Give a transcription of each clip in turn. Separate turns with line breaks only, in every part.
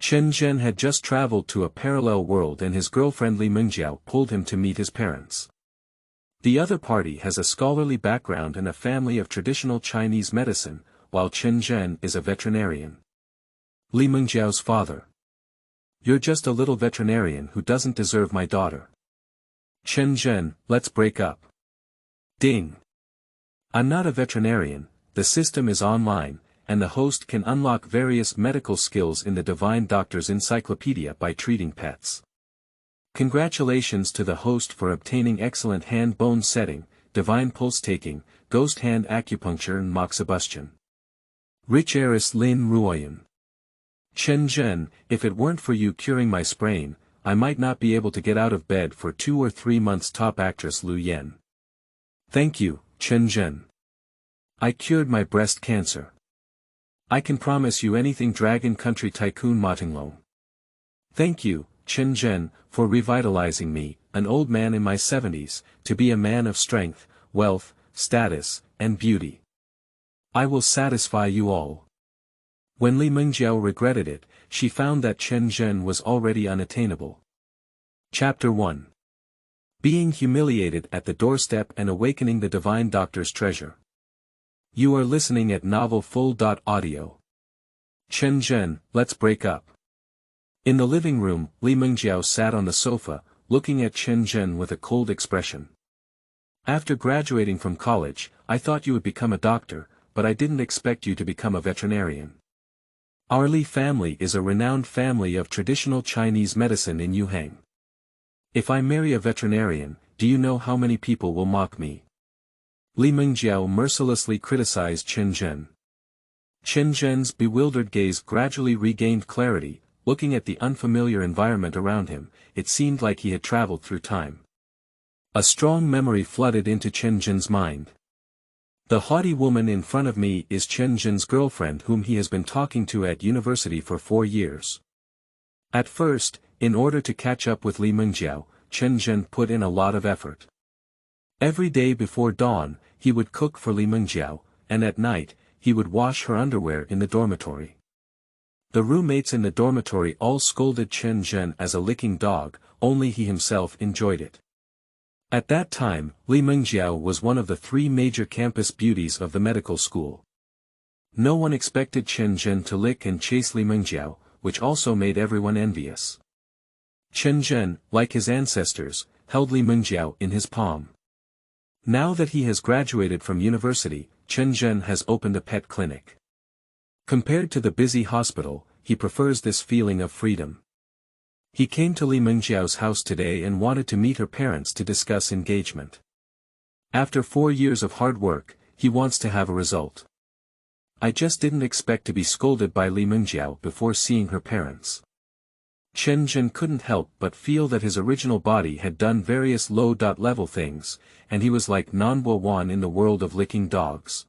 Chen Zhen had just traveled to a parallel world and his girlfriend Li Mengjiao pulled him to meet his parents. The other party has a scholarly background and a family of traditional Chinese medicine, while Chen Zhen is a veterinarian. Li Mengjiao's father. You're just a little veterinarian who doesn't deserve my daughter. Chen Zhen, let's break up. Ding. I'm not a veterinarian, the system is online, and the host can unlock various medical skills in the Divine Doctor's Encyclopedia by treating pets. Congratulations to the host for obtaining excellent hand-bone setting, divine pulse-taking, ghost hand acupuncture and moxibustion. Rich heiress Lin Ruoyan. Chen Zhen, if it weren't for you curing my sprain, I might not be able to get out of bed for 2 or 3 months. Top actress Lu Yan. Thank you, Chen Zhen. I cured my breast cancer. I can promise you anything. Dragon Country Tycoon Ma Tinglong. Thank you, Chen Zhen, for revitalizing me, an old man in my 70s, to be a man of strength, wealth, status, and beauty. I will satisfy you all. When Li Mengjiao regretted it, she found that Chen Zhen was already unattainable. Chapter 1. Being humiliated at the doorstep and awakening the Divine Doctor's treasure. You are listening at Novel Full. Audio. Chen Zhen, let's break up. In the living room, Li Mengjiao sat on the sofa, looking at Chen Zhen with a cold expression. After graduating from college, I thought you would become a doctor, but I didn't expect you to become a veterinarian. Our Li family is a renowned family of traditional Chinese medicine in Yuhang. If I marry a veterinarian, do you know how many people will mock me? Li Mengjiao mercilessly criticized Chen Zhen. Chen Zhen's bewildered gaze gradually regained clarity. Looking at the unfamiliar environment around him, it seemed like he had traveled through time. A strong memory flooded into Chen Zhen's mind. The haughty woman in front of me is Chen Zhen's girlfriend whom he has been talking to at university for 4 years. At first, in order to catch up with Li Mengjiao, Chen Zhen put in a lot of effort. Every day before dawn, he would cook for Li Mengjiao, and at night, he would wash her underwear in the dormitory. The roommates in the dormitory all scolded Chen Zhen as a licking dog, only he himself enjoyed it. At that time, Li Mengjiao was one of the 3 major campus beauties of the medical school. No one expected Chen Zhen to lick and chase Li Mengjiao, which also made everyone envious. Chen Zhen, like his ancestors, held Li Mengjiao in his palm. Now that he has graduated from university, Chen Zhen has opened a pet clinic. Compared to the busy hospital, he prefers this feeling of freedom. He came to Li Mengjiao's house today and wanted to meet her parents to discuss engagement. After 4 years of hard work, he wants to have a result. I just didn't expect to be scolded by Li Mengjiao before seeing her parents. Chen Zhen couldn't help but feel that his original body had done various low-level things, and he was like Nanbo Wan in the world of licking dogs.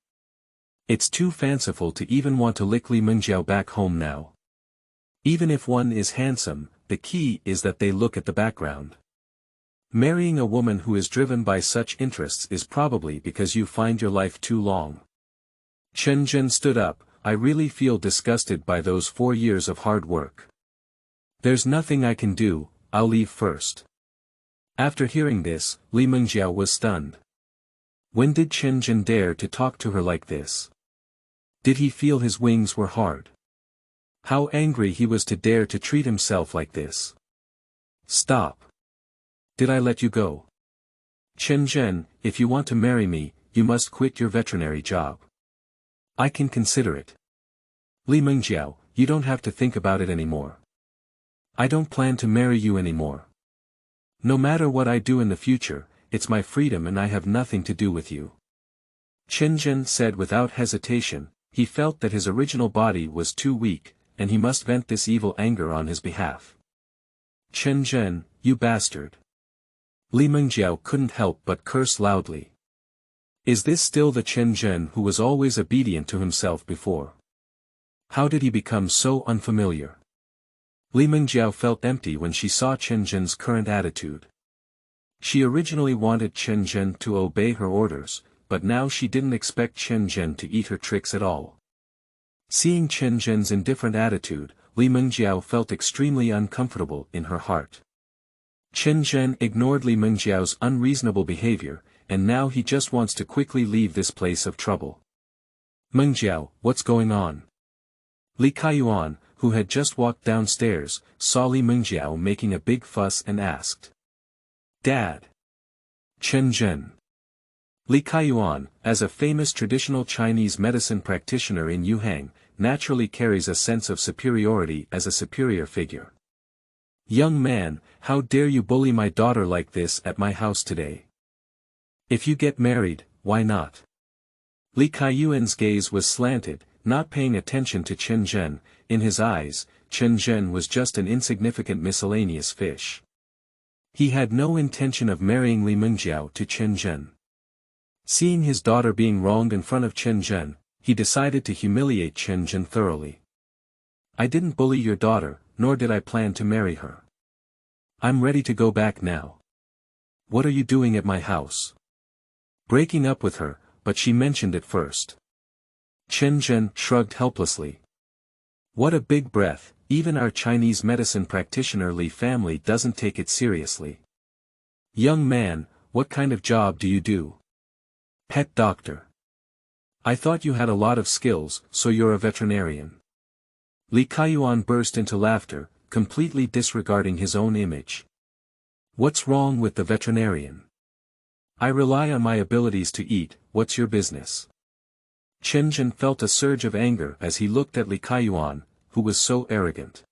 It's too fanciful to even want to lick Li Mengjiao back home now. Even if one is handsome, the key is that they look at the background. Marrying a woman who is driven by such interests is probably because you find your life too long. Chen Zhen stood up. I really feel disgusted by those 4 years of hard work. There's nothing I can do, I'll leave first. After hearing this, Li Mengjiao was stunned. When did Chen Zhen dare to talk to her like this? Did he feel his wings were hard? How angry he was to dare to treat himself like this. Stop. Did I let you go? Chen Zhen, if you want to marry me, you must quit your veterinary job. I can consider it. Li Mengjiao, you don't have to think about it anymore. I don't plan to marry you anymore. No matter what I do in the future, it's my freedom and I have nothing to do with you. Chen Zhen said without hesitation. He felt that his original body was too weak, and he must vent this evil anger on his behalf. Chen Zhen, you bastard. Li Mengjiao couldn't help but curse loudly. Is this still the Chen Zhen who was always obedient to himself before? How did he become so unfamiliar? Li Mengjiao felt empty when she saw Chen Zhen's current attitude. She originally wanted Chen Zhen to obey her orders, but now she didn't expect Chen Zhen to eat her tricks at all. Seeing Chen Zhen's indifferent attitude, Li Mengjiao felt extremely uncomfortable in her heart. Chen Zhen ignored Li Mengjiao's unreasonable behavior, and now he just wants to quickly leave this place of trouble. Mengjiao, what's going on? Li Kaiyuan, who had just walked downstairs, saw Li Mengjiao making a big fuss and asked. Dad. Chen Zhen. Li Kaiyuan, as a famous traditional Chinese medicine practitioner in Yuhang, naturally carries a sense of superiority as a superior figure. Young man, how dare you bully my daughter like this at my house today? If you get married, why not? Li Kaiyuan's gaze was slanted, not paying attention to Chen Zhen. In his eyes, Chen Zhen was just an insignificant miscellaneous fish. He had no intention of marrying Li Mengjiao to Chen Zhen. Seeing his daughter being wronged in front of Chen Zhen, he decided to humiliate Chen Zhen thoroughly. I didn't bully your daughter, nor did I plan to marry her. I'm ready to go back now. What are you doing at my house? Breaking up with her, but she mentioned it first. Chen Zhen shrugged helplessly. What a big breath, even our Chinese medicine practitioner Li family doesn't take it seriously. Young man, what kind of job do you do? Pet doctor. I thought you had a lot of skills, so you're a veterinarian. Li Kaiyuan burst into laughter, completely disregarding his own image. What's wrong with the veterinarian? I rely on my abilities to eat, what's your business? Chen Zhen felt a surge of anger as he looked at Li Kaiyuan, who was so arrogant.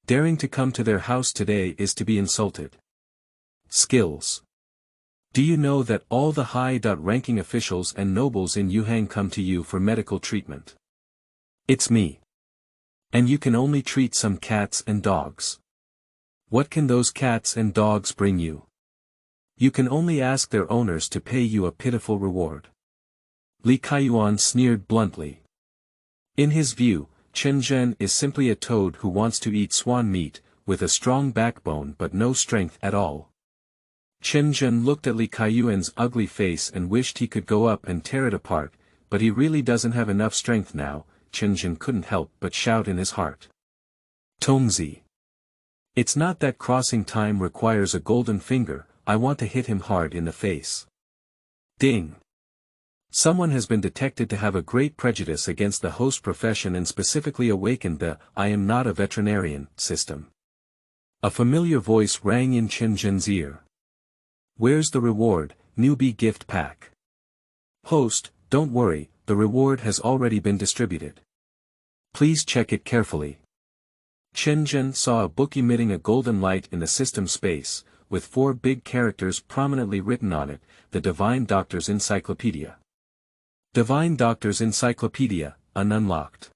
Daring to come to their house today is to be insulted. Skills. Do you know that all the high-ranking officials and nobles in Yuhang come to you for medical treatment? It's me. And you can only treat some cats and dogs. What can those cats and dogs bring you? You can only ask their owners to pay you a pitiful reward. Li Kaiyuan sneered bluntly. In his view, Chen Zhen is simply a toad who wants to eat swan meat, with a strong backbone but no strength at all. Chen Zhen looked at Li Kaiyuan's ugly face and wished he could go up and tear it apart, but he really doesn't have enough strength now. Chen Zhen couldn't help but shout in his heart. Tongzi. It's not that crossing time requires a golden finger, I want to hit him hard in the face. Ding. Someone has been detected to have a great prejudice against the host profession and specifically awakened the "I am not a veterinarian" system. A familiar voice rang in Chen Zhen's ear. Where's the reward, newbie gift pack? Host, don't worry, the reward has already been distributed. Please check it carefully. Chen Zhen saw a book emitting a golden light in the system space, with 4 big characters prominently written on it, the Divine Doctor's Encyclopedia. Divine Doctor's Encyclopedia, unlocked.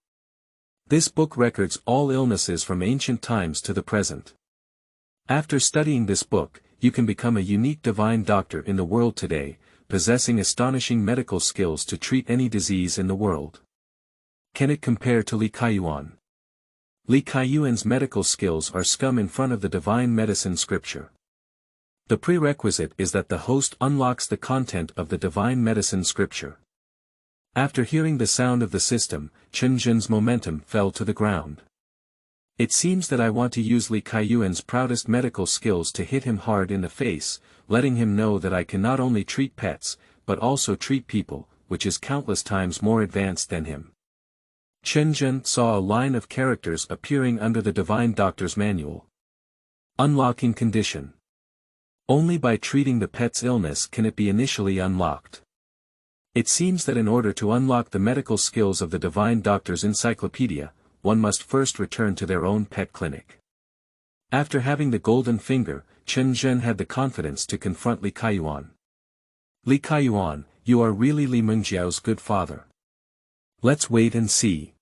This book records all illnesses from ancient times to the present. After studying this book, you can become a unique divine doctor in the world today, possessing astonishing medical skills to treat any disease in the world. Can it compare to Li Kaiyuan? Li Kaiyuan's medical skills are scum in front of the divine medicine scripture. The prerequisite is that the host unlocks the content of the divine medicine scripture. After hearing the sound of the system, Chen Zhen's momentum fell to the ground. It seems that I want to use Li Kaiyuan's proudest medical skills to hit him hard in the face, letting him know that I can not only treat pets, but also treat people, which is countless times more advanced than him. Chen Zhen saw a line of characters appearing under the Divine Doctor's manual. Unlocking condition. Only by treating the pet's illness can it be initially unlocked. It seems that in order to unlock the medical skills of the Divine Doctor's Encyclopedia, one must first return to their own pet clinic. After having the golden finger, Chen Zhen had the confidence to confront Li Kaiyuan. Li Kaiyuan, you are really Li Mengjiao's good father. Let's wait and see.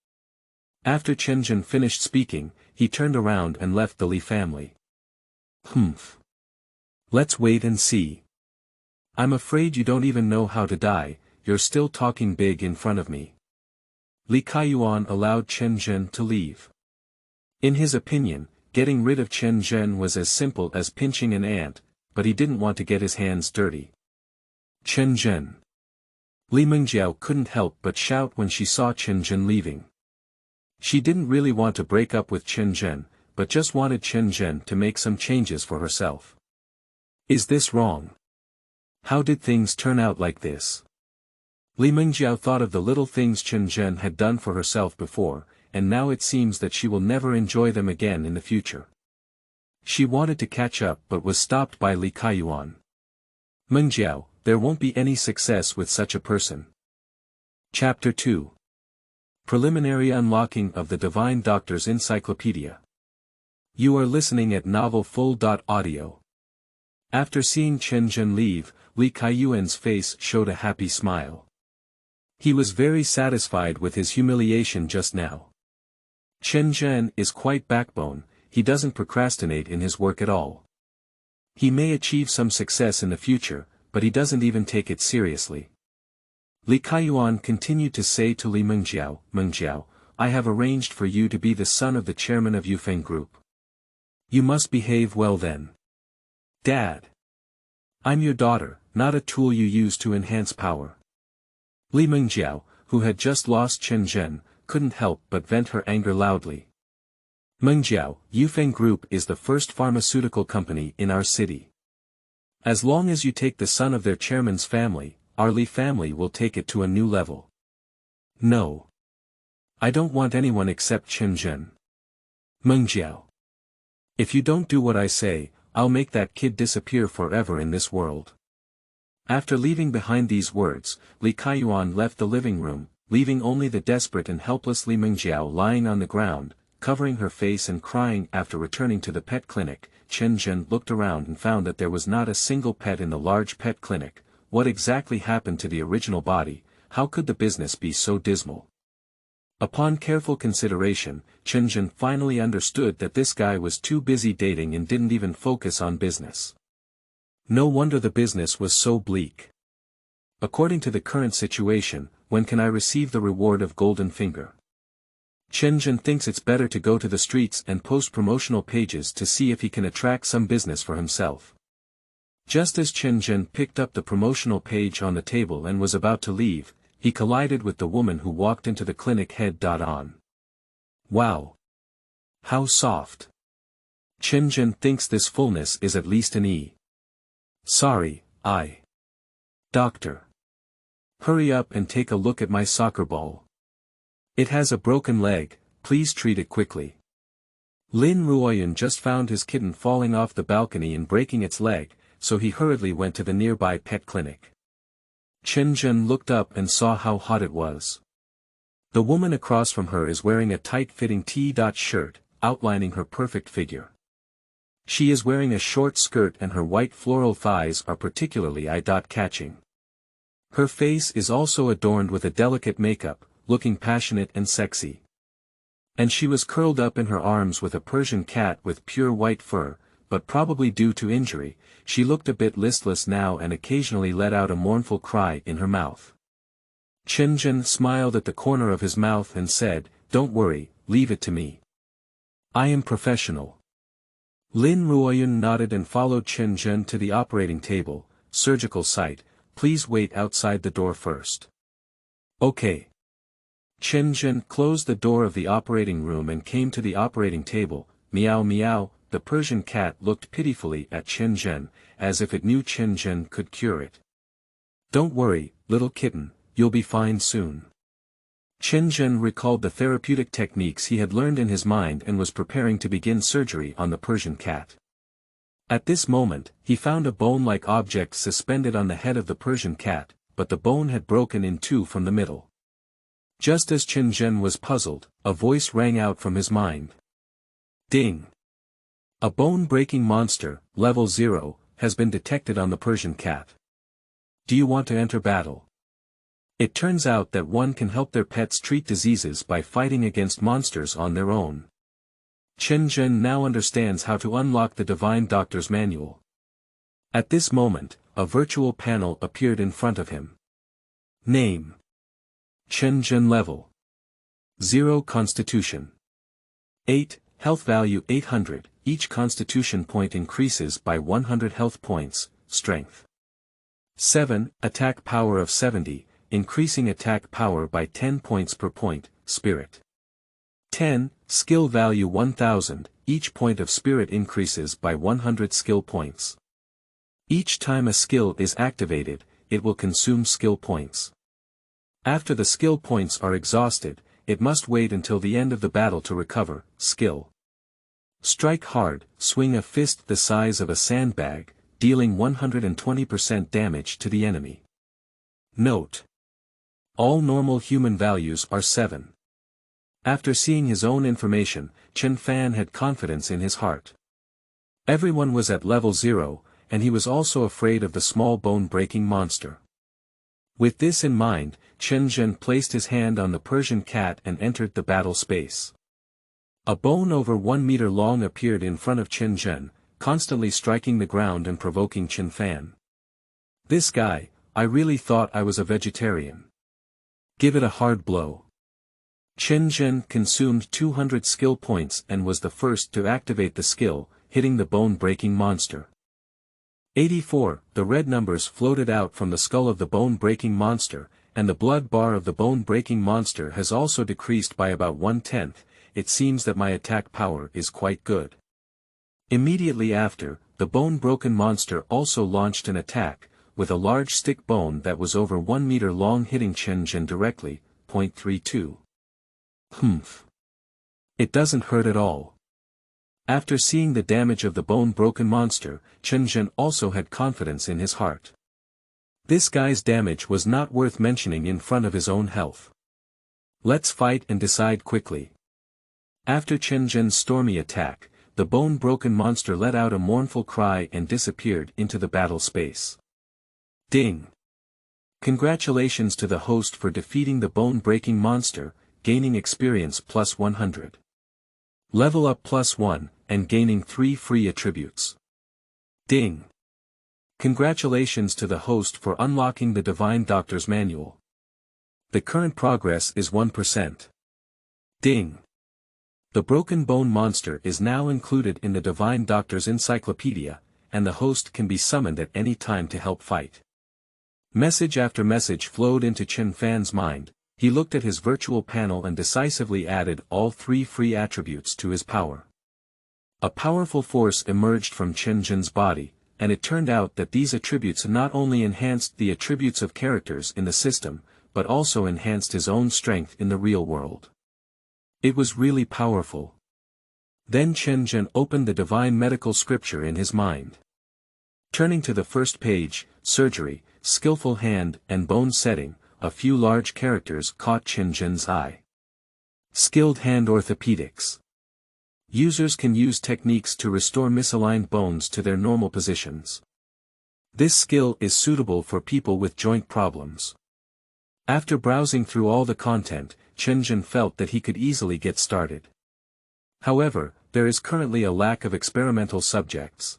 After Chen Zhen finished speaking, he turned around and left the Li family. Humph. Let's wait and see. I'm afraid you don't even know how to die, you're still talking big in front of me. Li Kaiyuan allowed Chen Zhen to leave. In his opinion, getting rid of Chen Zhen was as simple as pinching an ant, but he didn't want to get his hands dirty. Chen Zhen. Li Mengjiao couldn't help but shout when she saw Chen Zhen leaving. She didn't really want to break up with Chen Zhen, but just wanted Chen Zhen to make some changes for herself. Is this wrong? How did things turn out like this? Li Mengjiao thought of the little things Chen Zhen had done for herself before, and now it seems that she will never enjoy them again in the future. She wanted to catch up but was stopped by Li Kaiyuan. Mengjiao, there won't be any success with such a person. Chapter 2. Preliminary Unlocking of the Divine Doctor's Encyclopedia. You are listening at Novel Full.audio. After seeing Chen Zhen leave, Li Kaiyuan's face showed a happy smile. He was very satisfied with his humiliation just now. Chen Zhen is quite backbone, he doesn't procrastinate in his work at all. He may achieve some success in the future, but he doesn't even take it seriously. Li Kaiyuan continued to say to Li Mengjiao, Mengjiao, I have arranged for you to be the son of the chairman of Yufeng Group. You must behave well then. Dad. I'm your daughter, not a tool you use to enhance power. Li Mengjiao, who had just lost Chen Zhen, couldn't help but vent her anger loudly. Mengjiao, Yufeng Group is the first pharmaceutical company in our city. As long as you take the son of their chairman's family, our Li family will take it to a new level. No. I don't want anyone except Chen Zhen. Mengjiao. If you don't do what I say, I'll make that kid disappear forever in this world. After leaving behind these words, Li Kaiyuan left the living room, leaving only the desperate and helpless Li Mengjiao lying on the ground, covering her face and crying. After returning to the pet clinic, Chen Zhen looked around and found that there was not a single pet in the large pet clinic. What exactly happened to the original body? How could the business be so dismal? Upon careful consideration, Chen Zhen finally understood that this guy was too busy dating and didn't even focus on business. No wonder the business was so bleak. According to the current situation, when can I receive the reward of Golden Finger? Chen Zhen thinks it's better to go to the streets and post promotional pages to see if he can attract some business for himself. Just as Chen Zhen picked up the promotional page on the table and was about to leave, he collided with the woman who walked into the clinic head-on. Wow! How soft! Chen Zhen thinks this fullness is at least an E. Sorry, Doctor. Hurry up and take a look at my soccer ball. It has a broken leg, please treat it quickly. Lin Ruoyun just found his kitten falling off the balcony and breaking its leg, so he hurriedly went to the nearby pet clinic. Chen Zhen looked up and saw how hot it was. The woman across from her is wearing a tight-fitting T-shirt, outlining her perfect figure. She is wearing a short skirt and her white floral thighs are particularly eye-catching. Her face is also adorned with a delicate makeup, looking passionate and sexy. And she was curled up in her arms with a Persian cat with pure white fur, but probably due to injury, she looked a bit listless now and occasionally let out a mournful cry in her mouth. Chen Zhen smiled at the corner of his mouth and said, Don't worry, leave it to me. I am professional. Lin Ruoyun nodded and followed Chen Zhen to the operating table. Surgical site, please wait outside the door first. Okay. Chen Zhen closed the door of the operating room and came to the operating table. Meow meow, the Persian cat looked pitifully at Chen Zhen, as if it knew Chen Zhen could cure it. Don't worry, little kitten, you'll be fine soon. Chen Zhen recalled the therapeutic techniques he had learned in his mind and was preparing to begin surgery on the Persian cat. At this moment, he found a bone-like object suspended on the head of the Persian cat, but the bone had broken in two from the middle. Just as Chen Zhen was puzzled, a voice rang out from his mind. Ding! A bone-breaking monster, level 0, has been detected on the Persian cat. Do you want to enter battle? It turns out that one can help their pets treat diseases by fighting against monsters on their own. Chen Zhen now understands how to unlock the Divine Doctor's manual. At this moment, a virtual panel appeared in front of him. Name. Chen Zhen level. 0 Constitution. 8, Health value 800, each Constitution point increases by 100 health points, Strength. 7, Attack power of 70, increasing attack power by 10 points per point, Spirit. 10. Skill value 1000, each point of spirit increases by 100 skill points. Each time a skill is activated, it will consume skill points. After the skill points are exhausted, it must wait until the end of the battle to recover. Skill. Strike hard, swing a fist the size of a sandbag, dealing 120% damage to the enemy. Note: all normal human values are 7. After seeing his own information, Chen Fan had confidence in his heart. Everyone was at level 0, and he was also afraid of the small bone-breaking monster. With this in mind, Chen Zhen placed his hand on the Persian cat and entered the battle space. A bone over 1 meter long appeared in front of Chen Zhen, constantly striking the ground and provoking Chen Fan. This guy, I really thought I was a vegetarian. Give it a hard blow. Chen Zhen consumed 200 skill points and was the first to activate the skill, hitting the bone-breaking monster. 84. The red numbers floated out from the skull of the bone-breaking monster, and the blood bar of the bone-breaking monster has also decreased by about 1/10. It seems that my attack power is quite good. Immediately after, the bone-broken monster also launched an attack, with a large stick bone that was over 1 meter long hitting Chen Zhen directly. 32. Humph. It doesn't hurt at all. After seeing the damage of the bone-broken monster, Chen Zhen also had confidence in his heart. This guy's damage was not worth mentioning in front of his own health. Let's fight and decide quickly. After Chen Zhen's stormy attack, the bone-broken monster let out a mournful cry and disappeared into the battle space. Ding! Congratulations to the host for defeating the bone-breaking monster, gaining experience plus 100. Level up plus 1, and gaining 3 free attributes. Ding! Congratulations to the host for unlocking the Divine Doctor's Manual. The current progress is 1%. Ding! The broken bone monster is now included in the Divine Doctor's Encyclopedia, and the host can be summoned at any time to help fight. Message after message flowed into Chen Fan's mind. He looked at his virtual panel and decisively added all 3 free attributes to his power. A powerful force emerged from Chen Zhen's body, and it turned out that these attributes not only enhanced the attributes of characters in the system, but also enhanced his own strength in the real world. It was really powerful. Then Chen Zhen opened the divine medical scripture in his mind. Turning to the first page, surgery, skillful hand and bone setting, a few large characters caught Chen Zhen's eye. Skilled hand orthopedics. Users can use techniques to restore misaligned bones to their normal positions. This skill is suitable for people with joint problems. After browsing through all the content, Chen Zhen felt that he could easily get started. However, there is currently a lack of experimental subjects.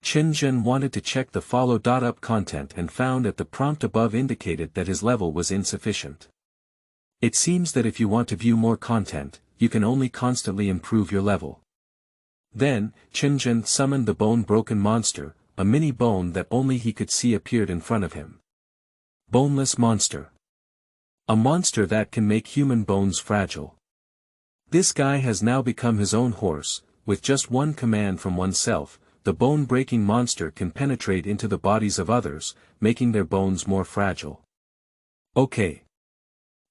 Chen Zhen wanted to check the follow.up content and found that the prompt above indicated that his level was insufficient. It seems that if you want to view more content, you can only constantly improve your level. Then, Chen Zhen summoned the bone-broken monster, a mini bone that only he could see appeared in front of him. Boneless monster. A monster that can make human bones fragile. This guy has now become his own horse. With just one command from oneself, the bone-breaking monster can penetrate into the bodies of others, making their bones more fragile. Okay.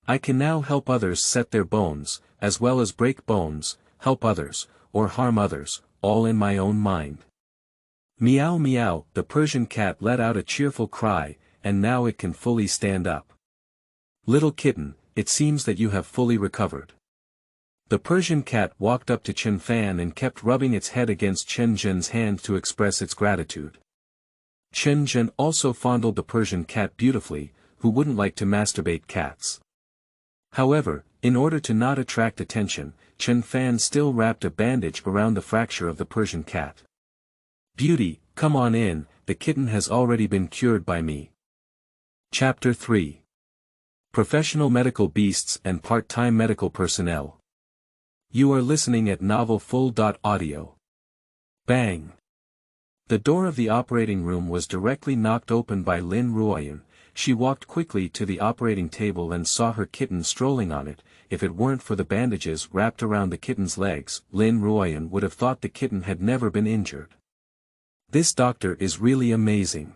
I can now help others set their bones, as well as break bones, help others, or harm others, all in my own mind. Meow meow, the Persian cat let out a cheerful cry, and now it can fully stand up. Little kitten, it seems that you have fully recovered. The Persian cat walked up to Chen Fan and kept rubbing its head against Chen Zhen's hand to express its gratitude. Chen Zhen also fondled the Persian cat beautifully, who wouldn't like to masturbate cats. However, in order to not attract attention, Chen Fan still wrapped a bandage around the fracture of the Persian cat. Beauty, come on in, the kitten has already been cured by me. Chapter 3. Professional medical beasts and part-time medical personnel. You are listening at novelfull.audio. Bang! The door of the operating room was directly knocked open by Lin Ruoyan. She walked quickly to the operating table and saw her kitten strolling on it. if it weren't for the bandages wrapped around the kitten's legs, Lin Ruoyan would have thought the kitten had never been injured. This doctor is really amazing.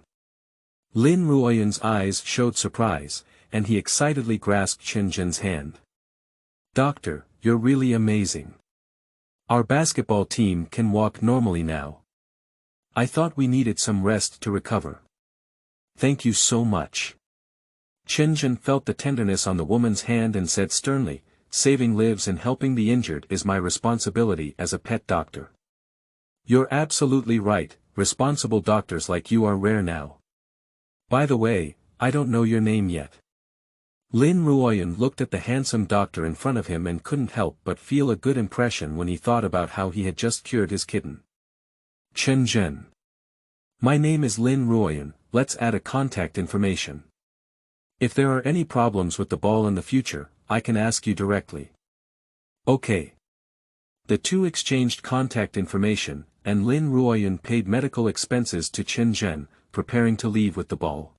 Lin Ruoyan's eyes showed surprise, and he excitedly grasped Chen Zhen's hand. Doctor, you're really amazing. Our basketball team can walk normally now. I thought we needed some rest to recover. Thank you so much. Chen Zhen felt the tenderness on the woman's hand and said sternly, saving lives and helping the injured is my responsibility as a pet doctor. You're absolutely right, responsible doctors like you are rare now. By the way, I don't know your name yet. Lin Ruoyan looked at the handsome doctor in front of him and couldn't help but feel a good impression when he thought about how he had just cured his kitten. Chen Zhen. My name is Lin Ruoyan, let's add a contact information. If there are any problems with the ball in the future, I can ask you directly. Okay. The two exchanged contact information, and Lin Ruoyan paid medical expenses to Chen Zhen, preparing to leave with the ball.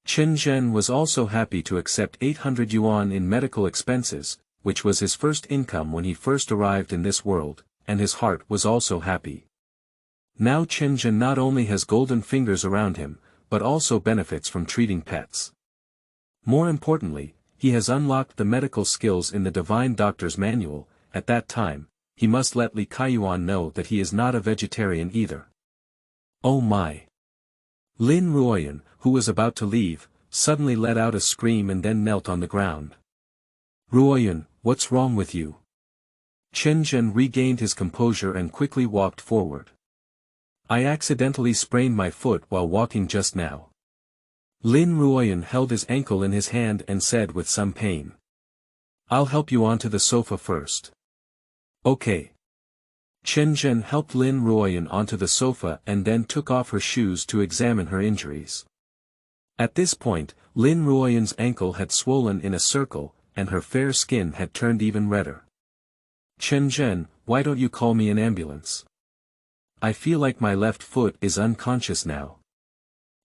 Chen Zhen was also happy to accept 800 yuan in medical expenses, which was his first income when he first arrived in this world, and his heart was also happy. Now Chen Zhen not only has golden fingers around him, but also benefits from treating pets. More importantly, he has unlocked the medical skills in the Divine Doctor's Manual. At that time, he must let Li Kaiyuan know that he is not a vegetarian either. Oh my! Lin Ruoyan, who was about to leave, suddenly let out a scream and then knelt on the ground. Ruoyan, what's wrong with you? Chen Zhen regained his composure and quickly walked forward. I accidentally sprained my foot while walking just now. Lin Ruoyan held his ankle in his hand and said with some pain. I'll help you onto the sofa first. Okay. Chen Zhen helped Lin Ruoyan onto the sofa and then took off her shoes to examine her injuries. At this point, Lin Ruoyan's ankle had swollen in a circle, and her fair skin had turned even redder. Chen Zhen, why don't you call me an ambulance? I feel like my left foot is unconscious now.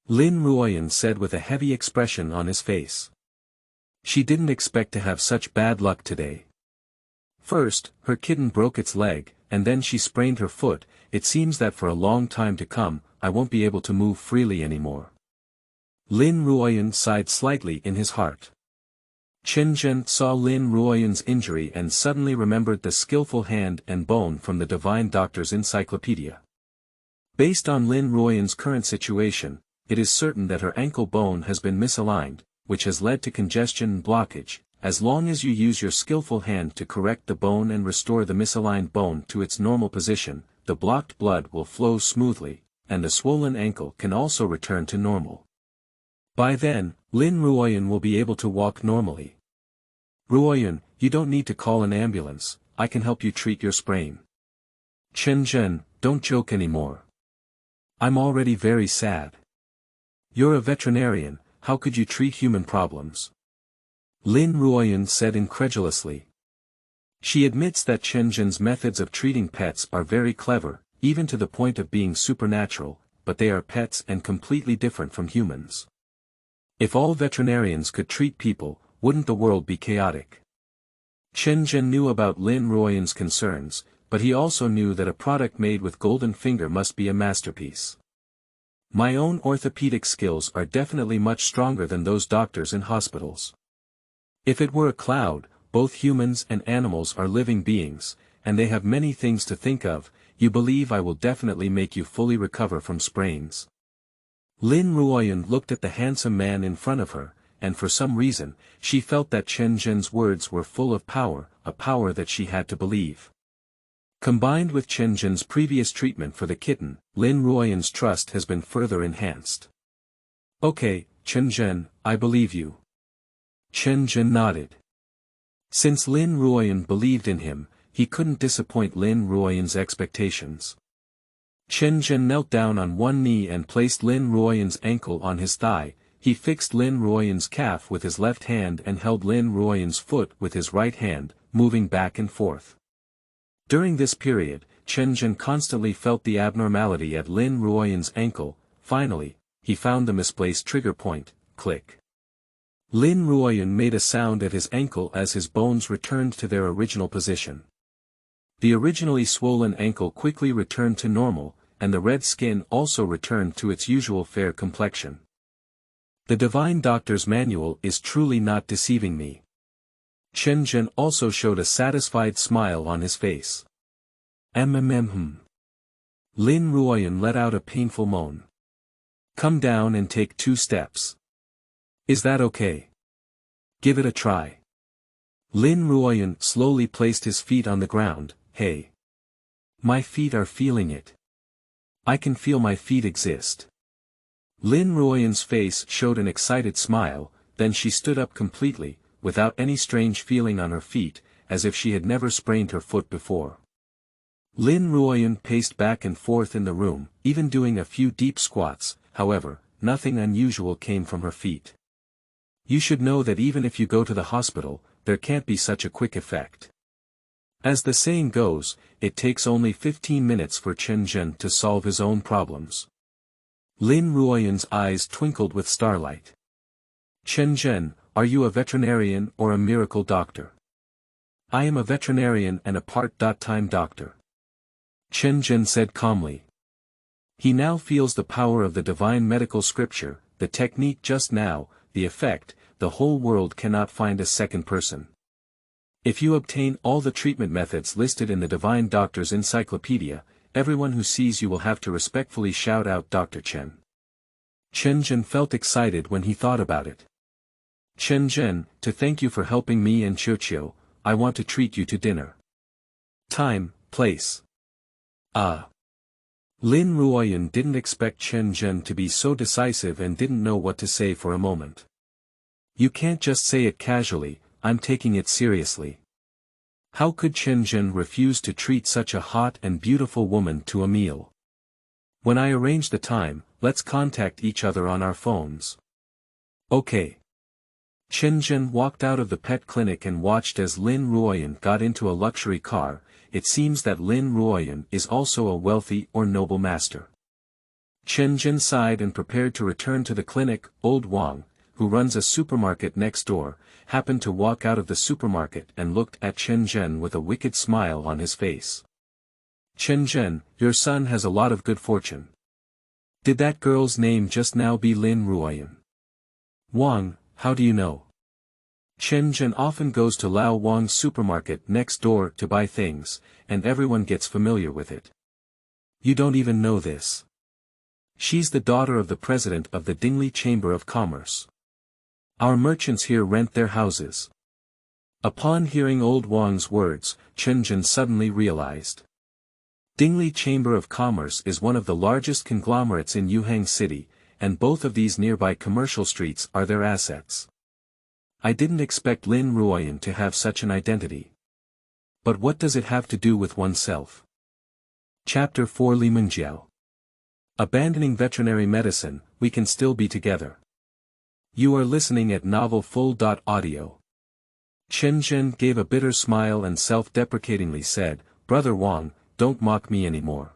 Lin Ruoyan said with a heavy expression on his face. She didn't expect to have such bad luck today. First, her kitten broke its leg, and then she sprained her foot. It seems that for a long time to come, I won't be able to move freely anymore. Lin Ruoyan sighed slightly in his heart. Chen Zhen saw Lin Ruoyan's injury and suddenly remembered the skillful hand and bone from the Divine Doctor's Encyclopedia. Based on Lin Ruoyan's current situation, it is certain that her ankle bone has been misaligned, which has led to congestion and blockage. As long as you use your skillful hand to correct the bone and restore the misaligned bone to its normal position, the blocked blood will flow smoothly, and the swollen ankle can also return to normal. By then, Lin Ruoyan will be able to walk normally. Ruoyan, you don't need to call an ambulance, I can help you treat your sprain. Chen Zhen, don't joke anymore. I'm already very sad. You're a veterinarian, how could you treat human problems? Lin Ruoyan said incredulously. She admits that Chen Zhen's methods of treating pets are very clever, even to the point of being supernatural, but they are pets and completely different from humans. If all veterinarians could treat people, wouldn't the world be chaotic? Chen Zhen knew about Lin Ruoyan's concerns, but he also knew that a product made with golden finger must be a masterpiece. My own orthopedic skills are definitely much stronger than those doctors in hospitals. If it were a cloud, both humans and animals are living beings, and they have many things to think of. You believe I will definitely make you fully recover from sprains. Lin Ruoyan looked at the handsome man in front of her, and for some reason, she felt that Chen Zhen's words were full of power, a power that she had to believe. Combined with Chen Zhen's previous treatment for the kitten, Lin Ruoyan's trust has been further enhanced. Okay, Chen Zhen, I believe you. Chen Zhen nodded. Since Lin Ruoyan believed in him, he couldn't disappoint Lin Ruoyan's expectations. Chen Zhen knelt down on one knee and placed Lin Ruoyan's ankle on his thigh. He fixed Lin Ruoyan's calf with his left hand and held Lin Ruoyan's foot with his right hand, moving back and forth. During this period, Chen Zhen constantly felt the abnormality at Lin Ruoyan's ankle. Finally, he found the misplaced trigger point. Click. Lin Ruoyan made a sound at his ankle as his bones returned to their original position. The originally swollen ankle quickly returned to normal, and the red skin also returned to its usual fair complexion. The divine doctor's manual is truly not deceiving me. Chen Zhen also showed a satisfied smile on his face. Lin Ruoyan let out a painful moan. Come down and take 2 steps. Is that okay? Give it a try. Lin Ruoyan slowly placed his feet on the ground. Hey. My feet are feeling it. I can feel my feet exist. Lin Ruoyan's face showed an excited smile, then she stood up completely, without any strange feeling on her feet, as if she had never sprained her foot before. Lin Ruoyan paced back and forth in the room, even doing a few deep squats. However, nothing unusual came from her feet. You should know that even if you go to the hospital, there can't be such a quick effect. As the saying goes, it takes only 15 minutes for Chen Zhen to solve his own problems. Lin Ruoyan's eyes twinkled with starlight. Chen Zhen, are you a veterinarian or a miracle doctor? I am a veterinarian and a part-time doctor. Chen Zhen said calmly. He now feels the power of the divine medical scripture, the technique just now, the effect, the whole world cannot find a second person. If you obtain all the treatment methods listed in the divine doctor's encyclopedia, everyone who sees you will have to respectfully shout out Dr. Chen. Chen Zhen felt excited when he thought about it. Chen Zhen, to thank you for helping me and Qiuqiu, I want to treat you to dinner. Time, place. Lin Ruoyan didn't expect Chen Zhen to be so decisive and didn't know what to say for a moment. You can't just say it casually, I'm taking it seriously. How could Chen Zhen refuse to treat such a hot and beautiful woman to a meal? When I arrange the time, let's contact each other on our phones. Okay. Chen Zhen walked out of the pet clinic and watched as Lin Ruoyan got into a luxury car. It seems that Lin Ruoyan is also a wealthy or noble master. Chen Zhen sighed and prepared to return to the clinic. Old Wang, who runs a supermarket next door, happened to walk out of the supermarket and looked at Chen Zhen with a wicked smile on his face. Chen Zhen, your son has a lot of good fortune. Did that girl's name just now be Lin Ruoyan? Wang, how do you know? Chen Zhen often goes to Lao Wang's supermarket next door to buy things, and everyone gets familiar with it. You don't even know this. She's the daughter of the president of the Dingli Chamber of Commerce. Our merchants here rent their houses. Upon hearing old Wang's words, Chen Zhen suddenly realized. Dingli Chamber of Commerce is one of the largest conglomerates in Yuhang City, and both of these nearby commercial streets are their assets. I didn't expect Lin Ruoyan to have such an identity. But what does it have to do with oneself? Chapter 4 Li Mengjiao. Abandoning veterinary medicine, we can still be together. You are listening at Novel Full.audio. Chen Zhen gave a bitter smile and self-deprecatingly said, Brother Wang, don't mock me anymore.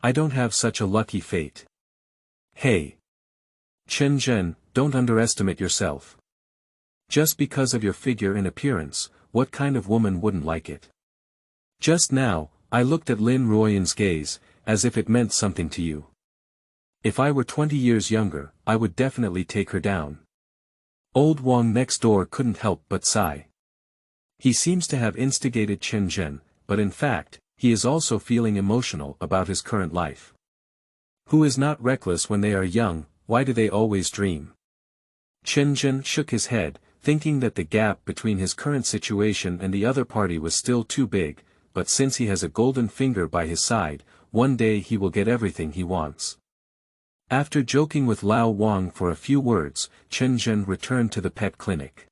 I don't have such a lucky fate. Hey. Chen Zhen, don't underestimate yourself. Just because of your figure and appearance, what kind of woman wouldn't like it? Just now, I looked at Lin Ruoyan's gaze, as if it meant something to you. If I were 20 years younger, I would definitely take her down. Old Wang next door couldn't help but sigh. He seems to have instigated Chen Zhen, but in fact, he is also feeling emotional about his current life. Who is not reckless when they are young? Why do they always dream? Chen Zhen shook his head, thinking that the gap between his current situation and the other party was still too big, but since he has a golden finger by his side, one day he will get everything he wants. After joking with Lao Wang for a few words, Chen Zhen returned to the pet clinic.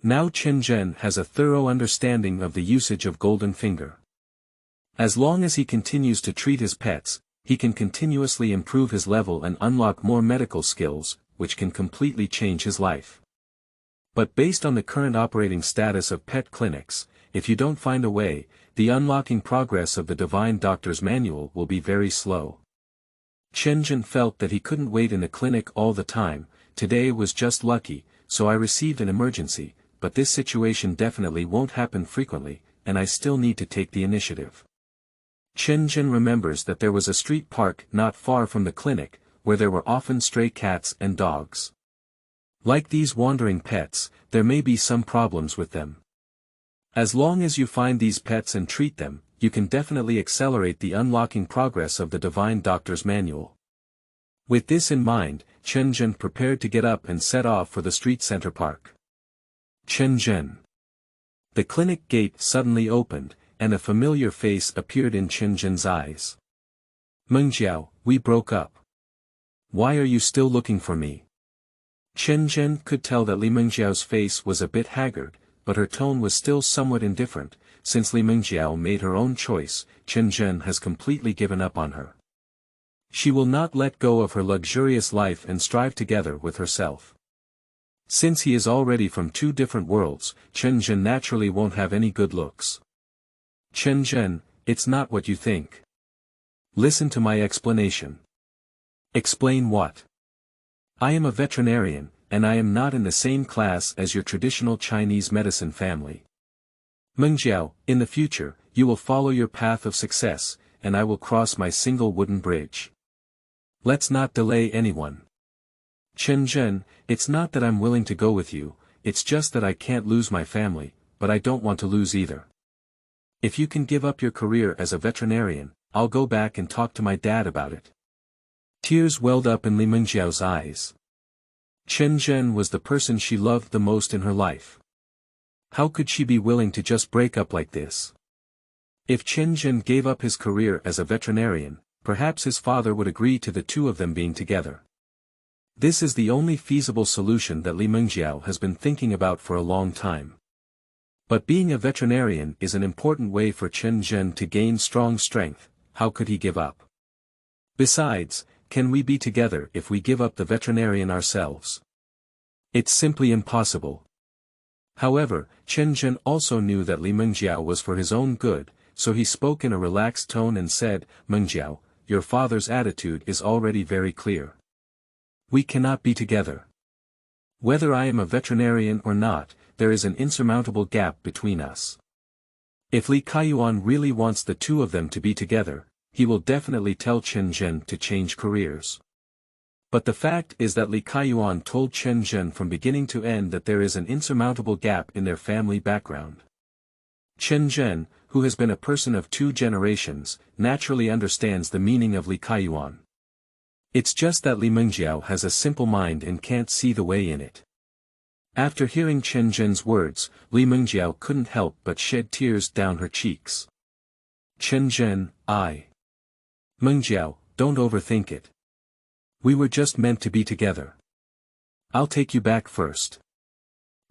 Now Chen Zhen has a thorough understanding of the usage of golden finger. As long as he continues to treat his pets, he can continuously improve his level and unlock more medical skills, which can completely change his life. But based on the current operating status of pet clinics, if you don't find a way, the unlocking progress of the divine doctor's manual will be very slow. Chen Zhen felt that he couldn't wait in the clinic all the time. Today was just lucky, so I received an emergency, but this situation definitely won't happen frequently, and I still need to take the initiative. Chen Zhen remembers that there was a street park not far from the clinic, where there were often stray cats and dogs. Like these wandering pets, there may be some problems with them. As long as you find these pets and treat them, you can definitely accelerate the unlocking progress of the Divine Doctor's Manual. With this in mind, Chen Zhen prepared to get up and set off for the street center park. Chen Zhen. The clinic gate suddenly opened, and a familiar face appeared in Chen Zhen's eyes. Mengjiao, we broke up. Why are you still looking for me? Chen Zhen could tell that Li Mengjiao's face was a bit haggard, but her tone was still somewhat indifferent. Since Li Mengjiao made her own choice, Chen Zhen has completely given up on her. She will not let go of her luxurious life and strive together with herself. Since he is already from two different worlds, Chen Zhen naturally won't have any good looks. Chen Zhen, it's not what you think. Listen to my explanation. Explain what? I am a veterinarian, and I am not in the same class as your traditional Chinese medicine family. Mengjiao, in the future, you will follow your path of success, and I will cross my single wooden bridge. Let's not delay anyone. Chen Zhen, it's not that I'm willing to go with you, it's just that I can't lose my family, but I don't want to lose either. If you can give up your career as a veterinarian, I'll go back and talk to my dad about it. Tears welled up in Li Mengjiao's eyes. Chen Zhen was the person she loved the most in her life. How could she be willing to just break up like this? If Chen Zhen gave up his career as a veterinarian, perhaps his father would agree to the two of them being together. This is the only feasible solution that Li Mengjiao has been thinking about for a long time. But being a veterinarian is an important way for Chen Zhen to gain strong strength. How could he give up? Besides, can we be together if we give up the veterinarian ourselves? It's simply impossible. However, Chen Zhen also knew that Li Mengjiao was for his own good, so he spoke in a relaxed tone and said, Mengjiao, your father's attitude is already very clear. We cannot be together. Whether I am a veterinarian or not, there is an insurmountable gap between us. If Li Kaiyuan really wants the two of them to be together, he will definitely tell Chen Zhen to change careers. But the fact is that Li Kaiyuan told Chen Zhen from beginning to end that there is an insurmountable gap in their family background. Chen Zhen, who has been a person of 2 generations, naturally understands the meaning of Li Kaiyuan. It's just that Li Mengjiao has a simple mind and can't see the way in it. After hearing Chen Zhen's words, Li Mengjiao couldn't help but shed tears down her cheeks. Chen Zhen, Mengjiao, don't overthink it. We were just meant to be together. I'll take you back first.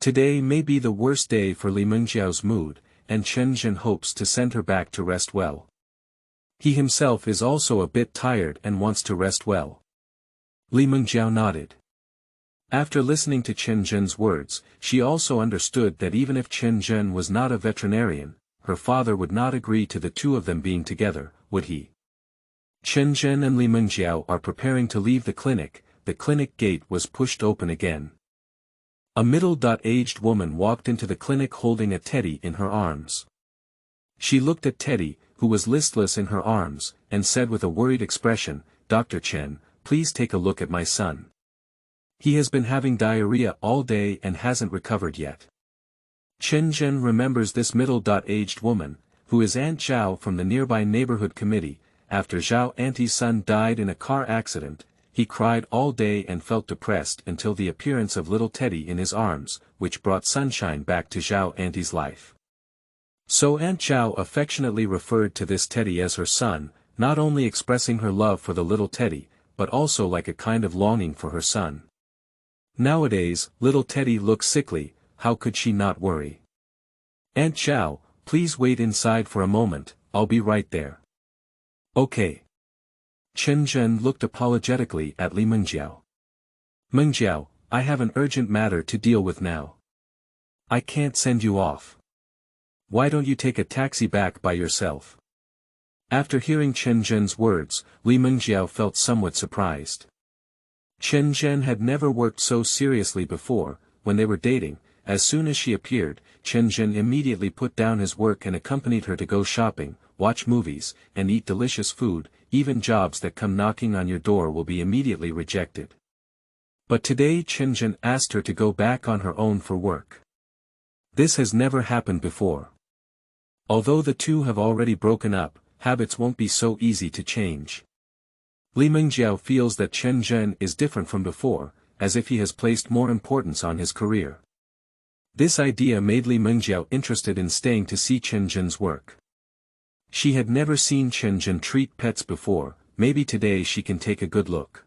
Today may be the worst day for Li Mengjiao's mood, and Chen Zhen hopes to send her back to rest well. He himself is also a bit tired and wants to rest well. Li Mengjiao nodded. After listening to Chen Zhen's words, she also understood that even if Chen Zhen was not a veterinarian, her father would not agree to the two of them being together, would he? Chen Zhen and Li Mengjiao are preparing to leave the clinic gate was pushed open again. A middle-aged woman walked into the clinic holding a teddy in her arms. She looked at Teddy, who was listless in her arms, and said with a worried expression, Dr. Chen, please take a look at my son. He has been having diarrhea all day and hasn't recovered yet. Chen Zhen remembers this middle-aged woman, who is Aunt Zhao from the nearby neighborhood committee. After Zhao Auntie's son died in a car accident, he cried all day and felt depressed until the appearance of little Teddy in his arms, which brought sunshine back to Zhao Auntie's life. So Aunt Zhao affectionately referred to this Teddy as her son, not only expressing her love for the little Teddy, but also like a kind of longing for her son. Nowadays, little Teddy looks sickly, how could she not worry? Aunt Zhao, please wait inside for a moment, I'll be right there. Okay. Chen Zhen looked apologetically at Li Mengjiao. Mengjiao, I have an urgent matter to deal with now. I can't send you off. Why don't you take a taxi back by yourself? After hearing Chen Zhen's words, Li Mengjiao felt somewhat surprised. Chen Zhen had never worked so seriously before, when they were dating, as soon as she appeared, Chen Zhen immediately put down his work and accompanied her to go shopping, watch movies, and eat delicious food. Even jobs that come knocking on your door will be immediately rejected. But today Chen Zhen asked her to go back on her own for work. This has never happened before. Although the two have already broken up, habits won't be so easy to change. Li Mengjiao feels that Chen Zhen is different from before, as if he has placed more importance on his career. This idea made Li Mengjiao interested in staying to see Chen Zhen's work. She had never seen Chen Zhen treat pets before, maybe today she can take a good look.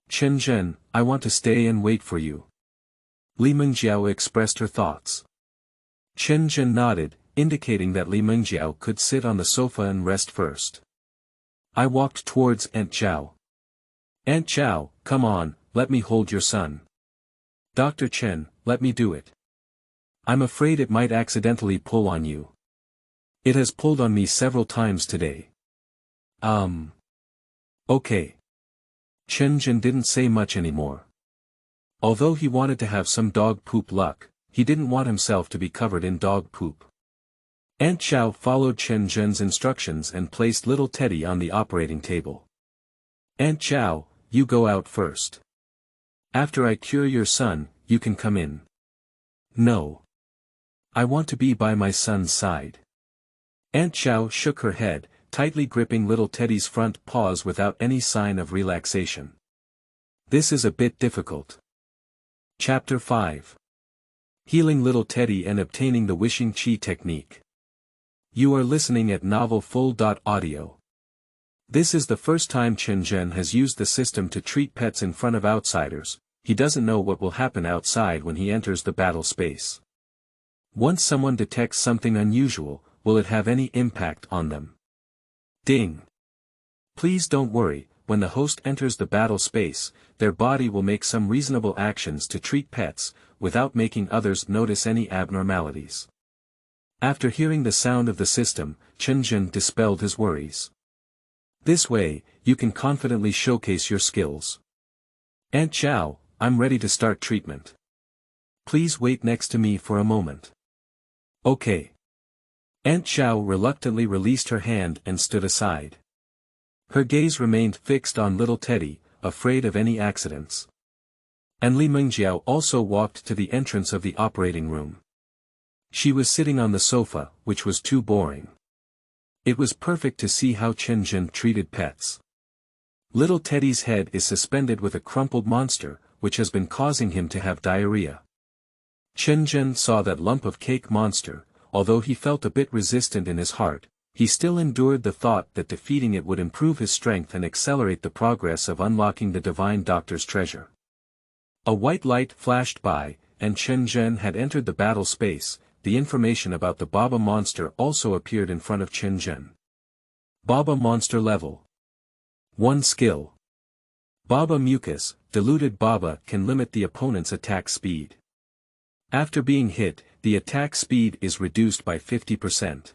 Chen Zhen, I want to stay and wait for you. Li Mengjiao expressed her thoughts. Chen Zhen nodded, indicating that Li Mengjiao could sit on the sofa and rest first. I walked towards Aunt Zhao. Aunt Zhao, come on, let me hold your son. Dr. Chen, let me do it. I'm afraid it might accidentally pull on you. It has pulled on me several times today. Okay. Chen Zhen didn't say much anymore. Although he wanted to have some dog poop luck, he didn't want himself to be covered in dog poop. Aunt Zhao followed Chen Zhen's instructions and placed little Teddy on the operating table. Aunt Zhao, you go out first. After I cure your son, you can come in. No. I want to be by my son's side. Aunt Zhao shook her head, tightly gripping little Teddy's front paws without any sign of relaxation. This is a bit difficult. Chapter 5. Healing little Teddy and obtaining the wishing chi technique. You are listening at novelfull.audio. This is the first time Chen Zhen has used the system to treat pets in front of outsiders. He doesn't know what will happen outside when he enters the battle space. Once someone detects something unusual, will it have any impact on them? Ding. Please don't worry, when the host enters the battle space, their body will make some reasonable actions to treat pets, without making others notice any abnormalities. After hearing the sound of the system, Chen Zhen dispelled his worries. This way, you can confidently showcase your skills. Aunt Zhao, I'm ready to start treatment. Please wait next to me for a moment. Okay. Aunt Zhao reluctantly released her hand and stood aside. Her gaze remained fixed on little Teddy, afraid of any accidents. And Li Mengjiao also walked to the entrance of the operating room. She was sitting on the sofa, which was too boring. It was perfect to see how Chen Zhen treated pets. Little Teddy's head is suspended with a crumpled monster, which has been causing him to have diarrhea. Chen Zhen saw that lump of cake monster, although he felt a bit resistant in his heart, he still endured the thought that defeating it would improve his strength and accelerate the progress of unlocking the divine doctor's treasure. A white light flashed by, and Chen Zhen had entered the battle space. The information about the Baba monster also appeared in front of Chen Zhen. Baba monster level 1 skill. Baba mucus, diluted Baba can limit the opponent's attack speed. After being hit, the attack speed is reduced by 50%.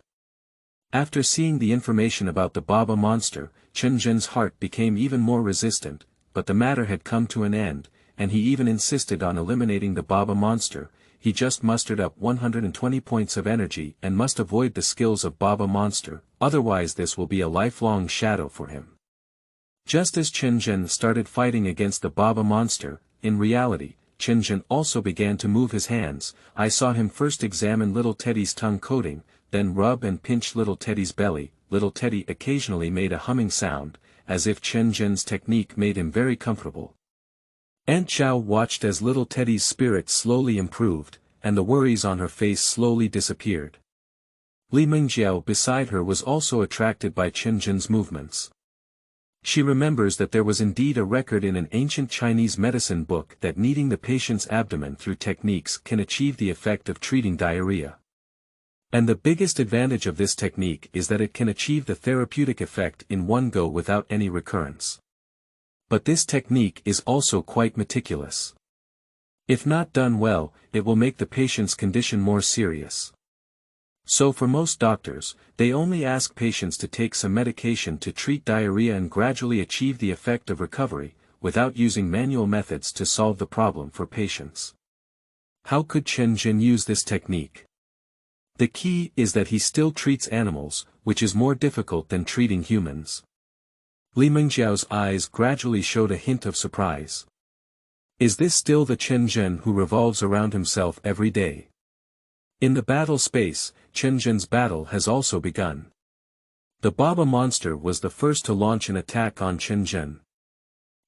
After seeing the information about the Baba monster, Chen Zhen's heart became even more resistant, but the matter had come to an end, and he even insisted on eliminating the Baba monster. He just mustered up 120 points of energy and must avoid the skills of Baba monster, otherwise this will be a lifelong shadow for him. Just as Chen Zhen started fighting against the Baba monster, in reality, Chen Zhen also began to move his hands. I saw him first examine little Teddy's tongue coating, then rub and pinch little Teddy's belly. Little Teddy occasionally made a humming sound, as if Chen Zhen's technique made him very comfortable. Aunt Zhao watched as little Teddy's spirit slowly improved, and the worries on her face slowly disappeared. Li Mengjiao beside her was also attracted by Chen Zhen's movements. She remembers that there was indeed a record in an ancient Chinese medicine book that kneading the patient's abdomen through techniques can achieve the effect of treating diarrhea. And the biggest advantage of this technique is that it can achieve the therapeutic effect in one go without any recurrence. But this technique is also quite meticulous. If not done well, it will make the patient's condition more serious. So for most doctors, they only ask patients to take some medication to treat diarrhea and gradually achieve the effect of recovery, without using manual methods to solve the problem for patients. How could Chen Zhen use this technique? The key is that he still treats animals, which is more difficult than treating humans. Li Mengjiao's eyes gradually showed a hint of surprise. Is this still the Chen Zhen who revolves around himself every day? In the battle space, Chen Zhen's battle has also begun. The Baba monster was the first to launch an attack on Chen Zhen.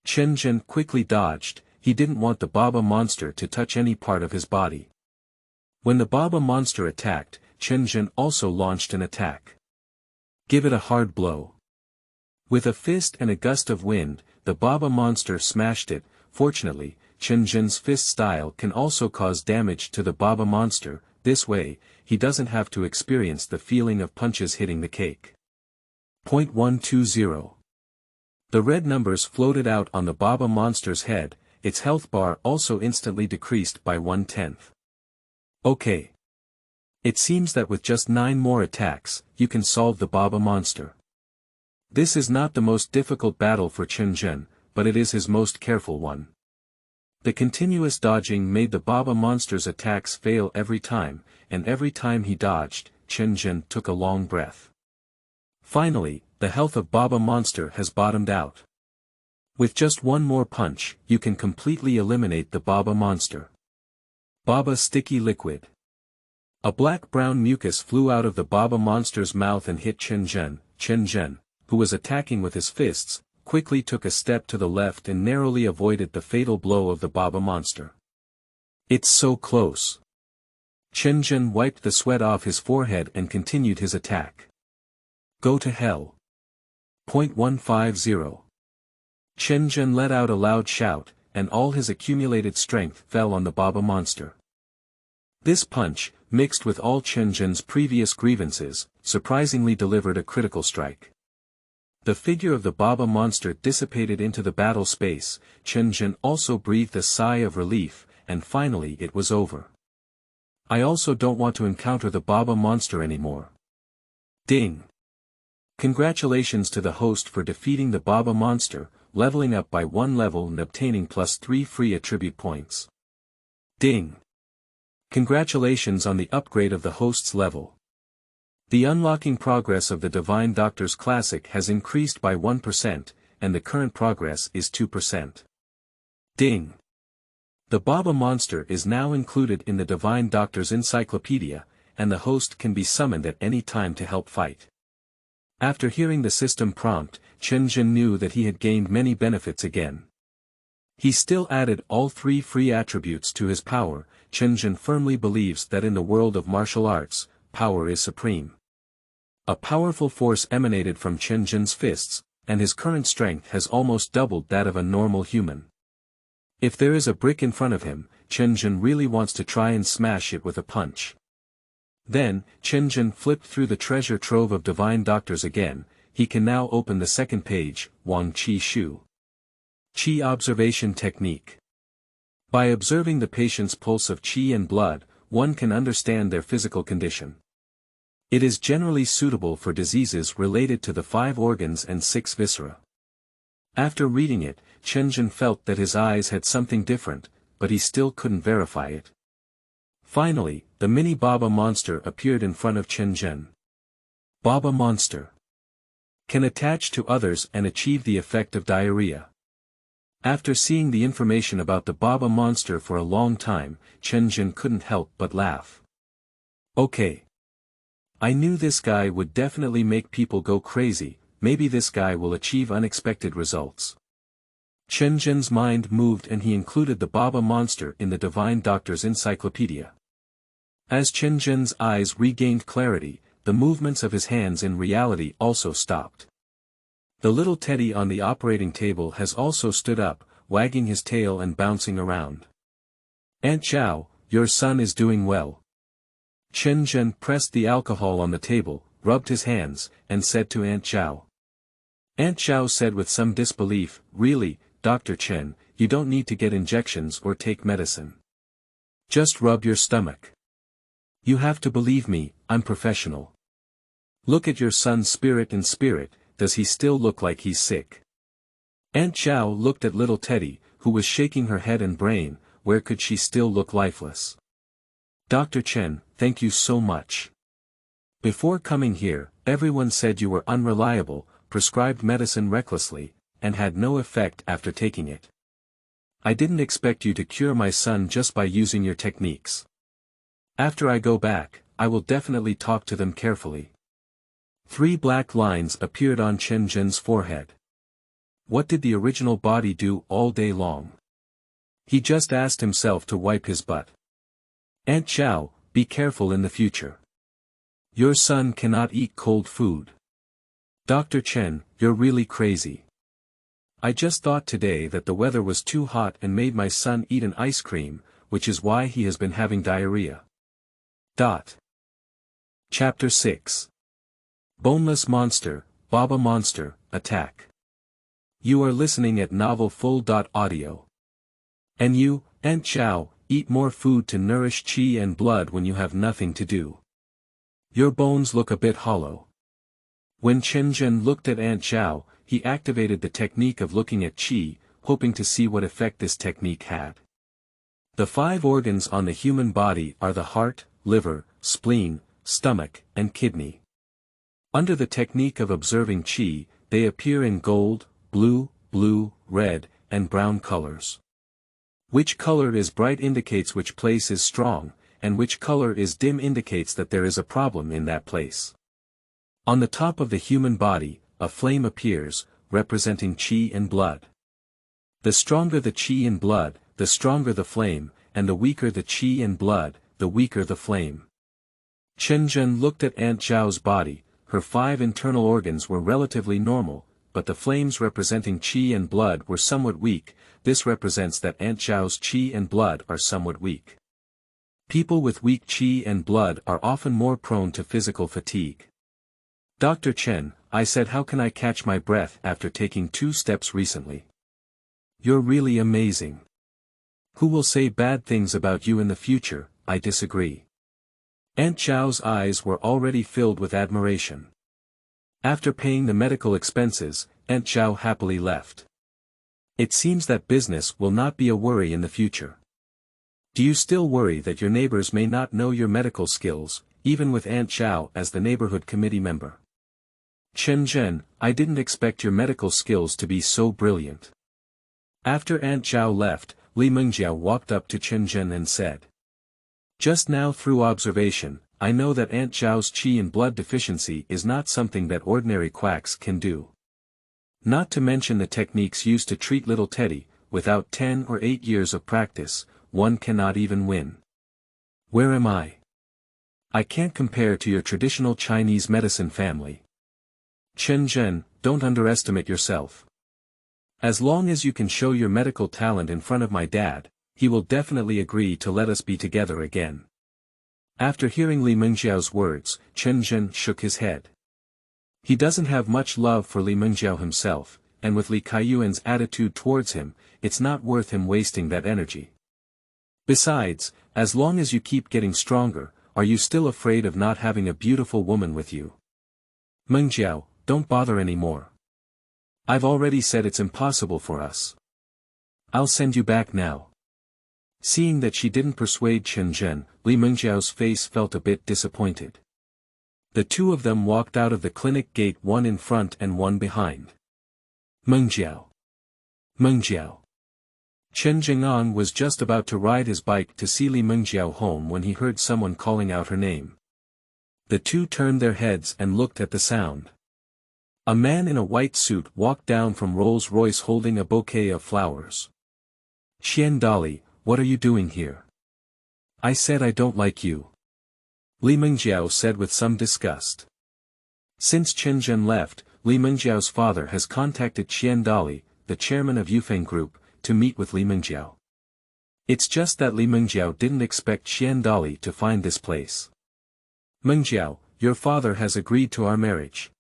Chen Zhen quickly dodged. He didn't want the Baba monster to touch any part of his body. When the Baba monster attacked, Chen Zhen also launched an attack. Give it a hard blow. With a fist and a gust of wind, the Baba monster smashed it. Fortunately, Chen Zhen's fist style can also cause damage to the Baba monster. This way, he doesn't have to experience the feeling of punches hitting the cake. 120. The red numbers floated out on the Baba monster's head. Its health bar also instantly decreased by 1/10. Okay. It seems that with just 9 more attacks, you can solve the Baba monster. This is not the most difficult battle for Chen Zhen, but it is his most careful one. The continuous dodging made the Baba monster's attacks fail every time, and every time he dodged, Chen Zhen took a long breath. Finally, the health of Baba monster has bottomed out. With just one more punch, you can completely eliminate the Baba monster. Baba sticky liquid. A black-brown mucus flew out of the Baba monster's mouth and hit Chen Zhen. Chen Zhen, who was attacking with his fists, quickly took a step to the left and narrowly avoided the fatal blow of the Baba monster. It's so close. Chen Zhen wiped the sweat off his forehead and continued his attack. Go to hell. 150. Chen Zhen let out a loud shout, and all his accumulated strength fell on the Baba monster. This punch, mixed with all Chen Zhen's previous grievances, surprisingly delivered a critical strike. The figure of the Baba monster dissipated into the battle space. Chen Zhen also breathed a sigh of relief, and finally it was over. I also don't want to encounter the Baba monster anymore. Ding! Congratulations to the host for defeating the Baba monster, leveling up by 1 level and obtaining +3 free attribute points. Ding! Congratulations on the upgrade of the host's level. The unlocking progress of the Divine Doctor's Classic has increased by 1%, and the current progress is 2%. Ding! The Baba monster is now included in the Divine Doctor's Encyclopedia, and the host can be summoned at any time to help fight. After hearing the system prompt, Chen Zhen knew that he had gained many benefits again. He still added all 3 free attributes to his power. Chen Zhen firmly believes that in the world of martial arts, power is supreme. A powerful force emanated from Chen Zhen's fists, and his current strength has almost doubled that of a normal human. If there is a brick in front of him, Chen Zhen really wants to try and smash it with a punch. Then, Chen Zhen flipped through the treasure trove of Divine Doctors again. He can now open the second page, Wang Qi Shu. Qi Observation Technique. By observing the patient's pulse of qi and blood, one can understand their physical condition. It is generally suitable for diseases related to the 5 organs and 6 viscera. After reading it, Chen Zhen felt that his eyes had something different, but he still couldn't verify it. Finally, the mini Baba monster appeared in front of Chen Zhen. Baba monster can attach to others and achieve the effect of diarrhea. After seeing the information about the Baba monster for a long time, Chen Zhen couldn't help but laugh. Okay. I knew this guy would definitely make people go crazy. Maybe this guy will achieve unexpected results. Chen Zhen's mind moved and he included the Baba monster in the Divine Doctor's Encyclopedia. As Chen Zhen's eyes regained clarity, the movements of his hands in reality also stopped. The little teddy on the operating table has also stood up, wagging his tail and bouncing around. Aunt Zhao, your son is doing well. Chen Zhen pressed the alcohol on the table, rubbed his hands, and said to Aunt Zhao. Aunt Zhao said with some disbelief, really, Dr. Chen, you don't need to get injections or take medicine. Just rub your stomach. You have to believe me, I'm professional. Look at your son's spirit and spirit, does he still look like he's sick? Aunt Zhao looked at little Teddy, who was shaking her head and brain, where could she still look lifeless? Dr. Chen, thank you so much. Before coming here, everyone said you were unreliable, prescribed medicine recklessly, and had no effect after taking it. I didn't expect you to cure my son just by using your techniques. After I go back, I will definitely talk to them carefully. 3 black lines appeared on Chen Zhen's forehead. What did the original body do all day long? He just asked himself to wipe his butt. Aunt Zhao, be careful in the future. Your son cannot eat cold food. Dr. Chen, you're really crazy. I just thought today that the weather was too hot and made my son eat an ice cream, which is why he has been having diarrhea. Chapter 6. Boneless Monster, Baba Monster, Attack. You are listening at Novel Full.audio. And you, Aunt Zhao, eat more food to nourish qi and blood when you have nothing to do. Your bones look a bit hollow. When Chen Zhen looked at Aunt Zhao, he activated the technique of looking at qi, hoping to see what effect this technique had. The 5 organs on the human body are the heart, liver, spleen, stomach, and kidney. Under the technique of observing qi, they appear in gold, blue, red, and brown colors. Which color is bright indicates which place is strong, and which color is dim indicates that there is a problem in that place. On the top of the human body, a flame appears, representing qi and blood. The stronger the qi and blood, the stronger the flame, and the weaker the qi and blood, the weaker the flame. Chen Zhen looked at Aunt Zhao's body. Her 5 internal organs were relatively normal, but the flames representing qi and blood were somewhat weak. This represents that Aunt Zhao's qi and blood are somewhat weak. People with weak qi and blood are often more prone to physical fatigue. Dr. Chen, I said, how can I catch my breath after taking 2 steps recently? You're really amazing. Who will say bad things about you in the future? I disagree. Aunt Zhao's eyes were already filled with admiration. After paying the medical expenses, Aunt Zhao happily left. It seems that business will not be a worry in the future. Do you still worry that your neighbors may not know your medical skills, even with Aunt Zhao as the neighborhood committee member? Chen Zhen, I didn't expect your medical skills to be so brilliant. After Aunt Zhao left, Li Mengjiao walked up to Chen Zhen and said, just now through observation, I know that Aunt Zhao's qi and blood deficiency is not something that ordinary quacks can do. Not to mention the techniques used to treat little Teddy, without 10 or 8 years of practice, one cannot even win. Where am I? I can't compare to your traditional Chinese medicine family. Chen Zhen, don't underestimate yourself. As long as you can show your medical talent in front of my dad, he will definitely agree to let us be together again. After hearing Li Mengjiao's words, Chen Zhen shook his head. He doesn't have much love for Li Mengjiao himself, and with Li Kaiyuan's attitude towards him, it's not worth him wasting that energy. Besides, as long as you keep getting stronger, are you still afraid of not having a beautiful woman with you? Mengjiao, don't bother anymore. I've already said it's impossible for us. I'll send you back now. Seeing that she didn't persuade Chen Zhen, Li Mengjiao's face felt a bit disappointed. The 2 of them walked out of the clinic gate, one in front and one behind. Mengjiao. Mengjiao. Chen Zhengan was just about to ride his bike to see Li Mengjiao home when he heard someone calling out her name. The 2 turned their heads and looked at the sound. A man in a white suit walked down from Rolls-Royce holding a bouquet of flowers. Xian Dali, what are you doing here? I said I don't like you. Li Mengjiao said with some disgust. Since Chen Zhen left, Li Mengjiao's father has contacted Xian Dali, the chairman of Yufeng Group, to meet with Li Mengjiao. It's just that Li Mengjiao didn't expect Xian Dali to find this place. Mengjiao, your father has agreed to our marriage.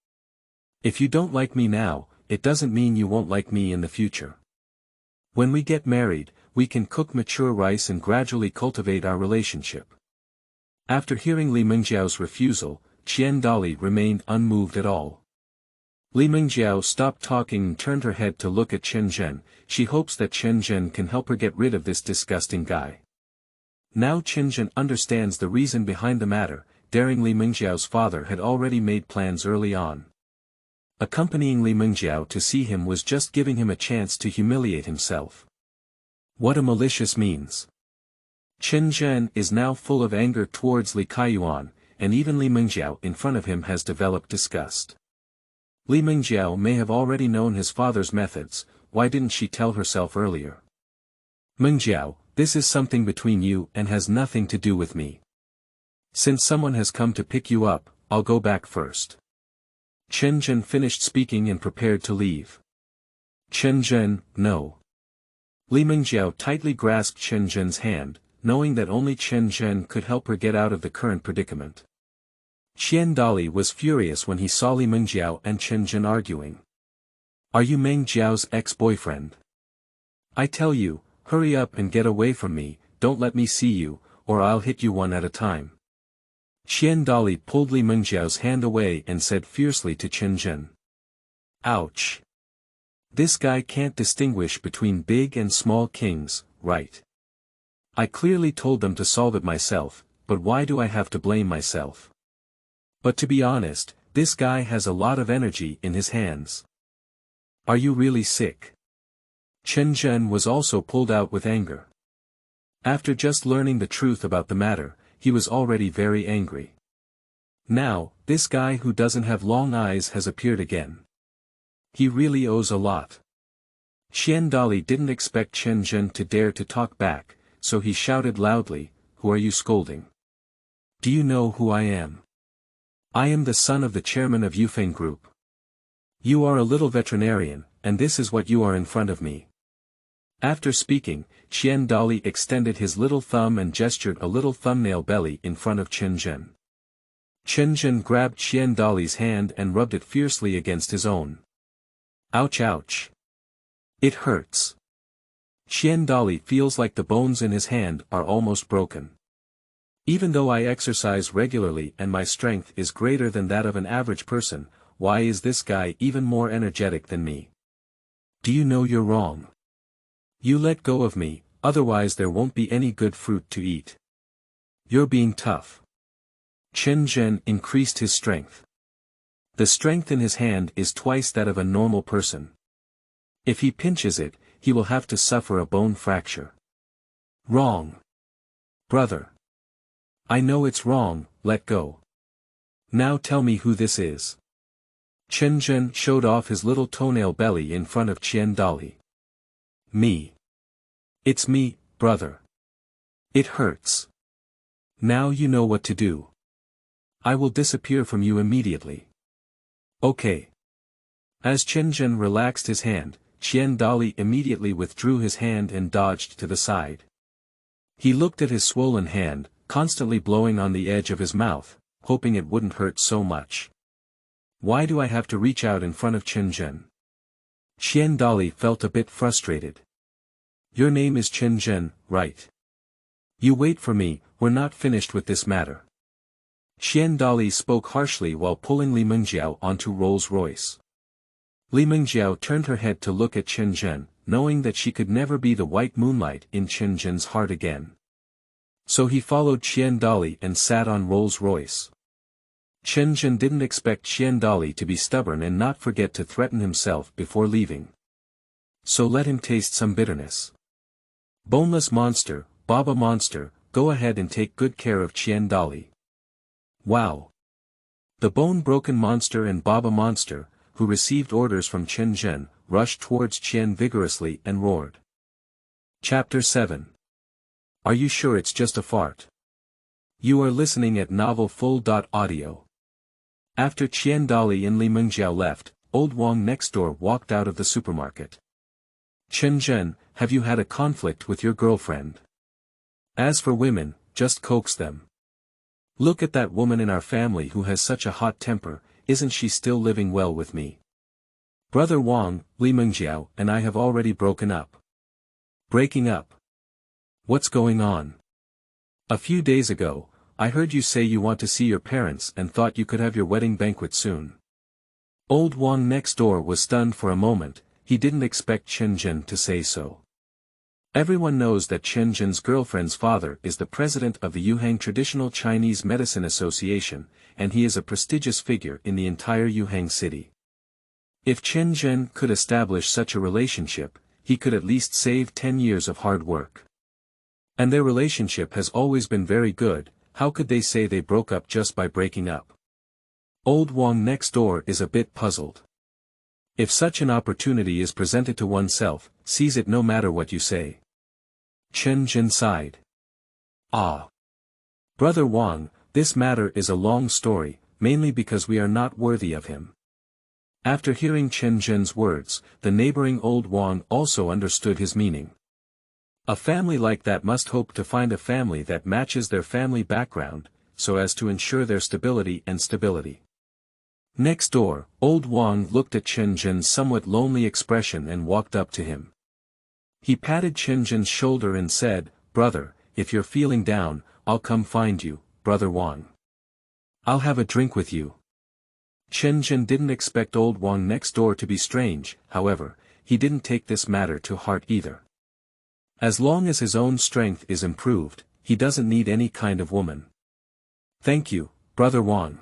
If you don't like me now, it doesn't mean you won't like me in the future. When we get married, we can cook mature rice and gradually cultivate our relationship. After hearing Li Mengjiao's refusal, Qian Dali remained unmoved at all. Li Mengjiao stopped talking and turned her head to look at Chen Zhen. She hopes that Chen Zhen can help her get rid of this disgusting guy. Now Chen Zhen understands the reason behind the matter. Daring Li Mengjiao's father had already made plans early on. Accompanying Li Mengjiao to see him was just giving him a chance to humiliate himself. What a malicious means. Chen Zhen is now full of anger towards Li Kaiyuan, and even Li Mengjiao in front of him has developed disgust. Li Mengjiao may have already known his father's methods, why didn't she tell herself earlier? Mengjiao, this is something between you and has nothing to do with me. Since someone has come to pick you up, I'll go back first. Chen Zhen finished speaking and prepared to leave. Chen Zhen, no. Li Mengjiao tightly grasped Chen Zhen's hand, knowing that only Chen Zhen could help her get out of the current predicament. Qian Dali was furious when he saw Li Mengjiao and Chen Zhen arguing. Are you Mengjiao's ex-boyfriend? I tell you, hurry up and get away from me, don't let me see you, or I'll hit you one at a time. Qian Dali pulled Li Mengjiao's hand away and said fiercely to Chen Zhen. Ouch. This guy can't distinguish between big and small kings, right? I clearly told them to solve it myself, but why do I have to blame myself? But to be honest, this guy has a lot of energy in his hands. Are you really sick? Chen Zhen was also pulled out with anger. After just learning the truth about the matter, he was already very angry. Now, this guy who doesn't have long eyes has appeared again. He really owes a lot. Qian Dali didn't expect Chen Zhen to dare to talk back, so he shouted loudly, Who are you scolding? Do you know who I am? I am the son of the chairman of Yufeng Group. You are a little veterinarian, and this is what you are in front of me. After speaking, Qian Dali extended his little thumb and gestured a little thumbnail belly in front of Chen Zhen. Chen Zhen grabbed Qian Dali's hand and rubbed it fiercely against his own. Ouch ouch. It hurts. Qian Dali feels like the bones in his hand are almost broken. Even though I exercise regularly and my strength is greater than that of an average person, why is this guy even more energetic than me? Do you know you're wrong? You let go of me, otherwise there won't be any good fruit to eat. You're being tough. Chen Zhen increased his strength. The strength in his hand is twice that of a normal person. If he pinches it, he will have to suffer a bone fracture. Wrong. Brother. I know it's wrong, let go. Now tell me who this is. Chen Zhen showed off his little toenail belly in front of Qian Dali. Me. It's me, brother. It hurts. Now you know what to do. I will disappear from you immediately. Okay. As Chen Zhen relaxed his hand, Qian Dali immediately withdrew his hand and dodged to the side. He looked at his swollen hand, constantly blowing on the edge of his mouth, hoping it wouldn't hurt so much. Why do I have to reach out in front of Chen Zhen? Qian Dali felt a bit frustrated. Your name is Chen Zhen, right? You wait for me, we're not finished with this matter. Qian Dali spoke harshly while pulling Li Mengjiao onto Rolls-Royce. Li Mengjiao turned her head to look at Chen Zhen, knowing that she could never be the white moonlight in Chen Zhen's heart again. So he followed Qian Dali and sat on Rolls-Royce. Chen Zhen didn't expect Qian Dali to be stubborn and not forget to threaten himself before leaving. So let him taste some bitterness. Boneless monster, Baba monster, go ahead and take good care of Qian Dali. Wow! The bone-broken monster and Baba monster, who received orders from Chen Zhen, rushed towards Qian vigorously and roared. Chapter 7. Are you sure it's just a fart? You are listening at novelfull.audio. After Qian Dali and Li Mengjiao left, old Wang next door walked out of the supermarket. Chen Zhen, have you had a conflict with your girlfriend? As for women, just coax them. Look at that woman in our family who has such a hot temper, isn't she still living well with me? Brother Wang, Li Mengjiao and I have already broken up. Breaking up? What's going on? A few days ago, I heard you say you want to see your parents and thought you could have your wedding banquet soon. Old Wang next door was stunned for a moment, he didn't expect Chen Zhen to say so. Everyone knows that Chen Zhen's girlfriend's father is the president of the Yuhang Traditional Chinese Medicine Association, and he is a prestigious figure in the entire Yuhang city. If Chen Zhen could establish such a relationship, he could at least save 10 years of hard work. And their relationship has always been very good. How could they say they broke up just by breaking up? Old Wang next door is a bit puzzled. If such an opportunity is presented to oneself, seize it no matter what you say. Chen Zhen sighed. Ah. Brother Wang, this matter is a long story, mainly because we are not worthy of him. After hearing Chen Zhen's words, the neighboring old Wang also understood his meaning. A family like that must hope to find a family that matches their family background, so as to ensure their stability and stability. Next door, old Wang looked at Chen Zhen's somewhat lonely expression and walked up to him. He patted Chen Zhen's shoulder and said, "Brother, if you're feeling down, I'll come find you, Brother Wang. I'll have a drink with you." Chen Zhen didn't expect old Wang next door to be strange, however, he didn't take this matter to heart either. As long as his own strength is improved, he doesn't need any kind of woman. "Thank you, Brother Wang.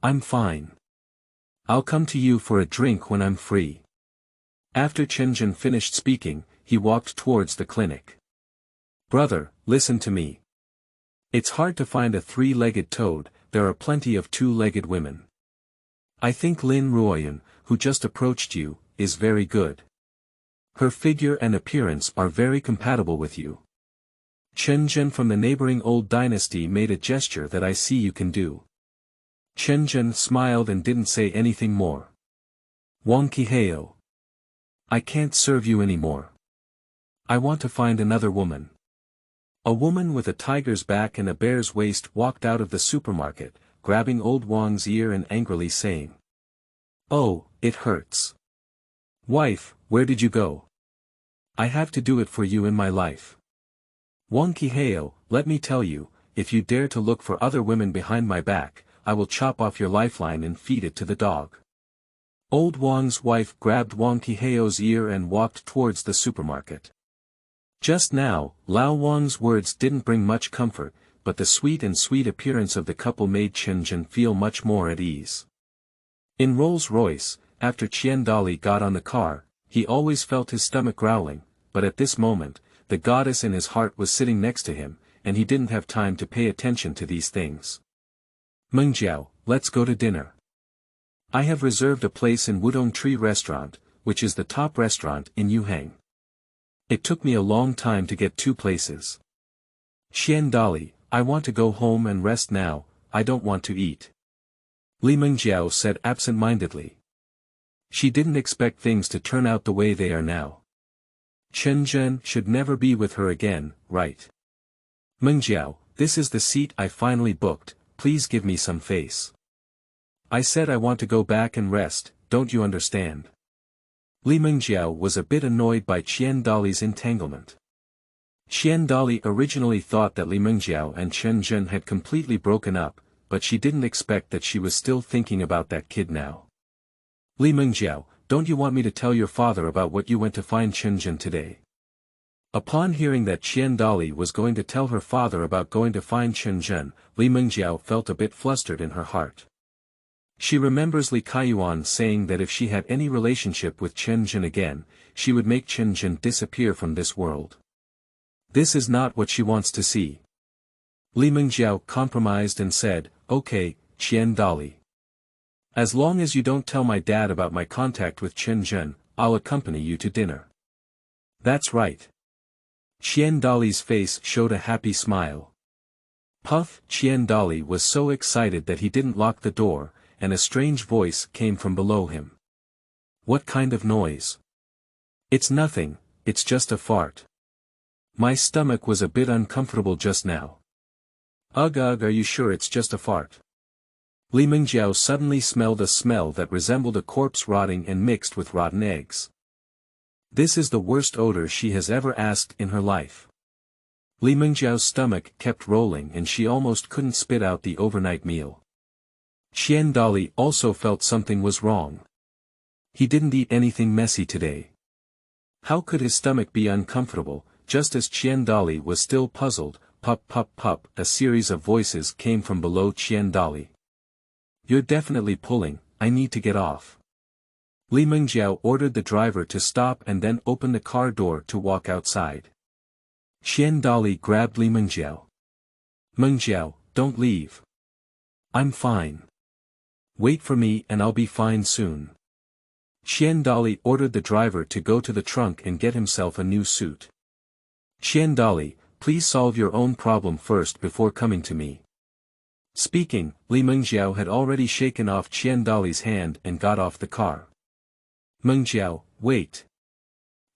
I'm fine. I'll come to you for a drink when I'm free." After Chen Zhen finished speaking, he walked towards the clinic. "Brother, listen to me. It's hard to find a three-legged toad, there are plenty of two-legged women. I think Lin Ruoyan, who just approached you, is very good. Her figure and appearance are very compatible with you." Chen Zhen from the neighboring old dynasty made a gesture that I see you can do. Chen Zhen smiled and didn't say anything more. "Wang Qiheo. I can't serve you anymore. I want to find another woman." A woman with a tiger's back and a bear's waist walked out of the supermarket, grabbing old Wang's ear and angrily saying, "Oh, it hurts. Wife, where did you go? I have to do it for you in my life. Wang Qiheo, let me tell you, if you dare to look for other women behind my back, I will chop off your lifeline and feed it to the dog." Old Wang's wife grabbed Wang Qiheo's ear and walked towards the supermarket. Just now, Lao Wang's words didn't bring much comfort, but the sweet appearance of the couple made Chen Zhen feel much more at ease. In Rolls-Royce, after Qian Dali got on the car, he always felt his stomach growling, but at this moment, the goddess in his heart was sitting next to him, and he didn't have time to pay attention to these things. "Mengjiao, let's go to dinner. I have reserved a place in Wudong Tree Restaurant, which is the top restaurant in Yuhang. It took me a long time to get 2 places. Qian Dali, I want to go home and rest now, I don't want to eat." Li Mengjiao said absent-mindedly. She didn't expect things to turn out the way they are now. Chen Zhen should never be with her again, right? "Mengjiao, this is the seat I finally booked, please give me some face. I said I want to go back and rest, don't you understand?" Li Mengjiao was a bit annoyed by Qian Dali's entanglement. Qian Dali originally thought that Li Mengjiao and Chen Zhen had completely broken up, but she didn't expect that she was still thinking about that kid now. "Li Mengjiao, don't you want me to tell your father about what you went to find Chen Zhen today?" Upon hearing that Qian Dali was going to tell her father about going to find Chen Zhen, Li Mengjiao felt a bit flustered in her heart. She remembers Li Kaiyuan saying that if she had any relationship with Chen Zhen again, she would make Chen Zhen disappear from this world. This is not what she wants to see. Li Mengjiao compromised and said, "Okay, Qian Dali. As long as you don't tell my dad about my contact with Chen Zhen, I'll accompany you to dinner." "That's right." Qian Dali's face showed a happy smile. Puff! Qian Dali was so excited that he didn't lock the door, and a strange voice came from below him. "What kind of noise?" "It's nothing, it's just a fart. My stomach was a bit uncomfortable just now." Ugh, are you sure it's just a fart?" Li Mengjiao suddenly smelled a smell that resembled a corpse rotting and mixed with rotten eggs. This is the worst odor she has ever asked in her life. Li Mengjiao's stomach kept rolling and she almost couldn't spit out the overnight meal. Qian Dali also felt something was wrong. He didn't eat anything messy today. How could his stomach be uncomfortable, just as Qian Dali was still puzzled, pup pup pup, a series of voices came from below Qian Dali. You're definitely pulling, I need to get off. Li Mengjiao ordered the driver to stop and then open the car door to walk outside. Qian Dali grabbed Li Mengjiao. Mengjiao, don't leave. I'm fine. Wait for me and I'll be fine soon. Qian Dali ordered the driver to go to the trunk and get himself a new suit. Qian Dali, please solve your own problem first before coming to me. Speaking, Li Mengjiao had already shaken off Qian Dali's hand and got off the car. Mengjiao, wait.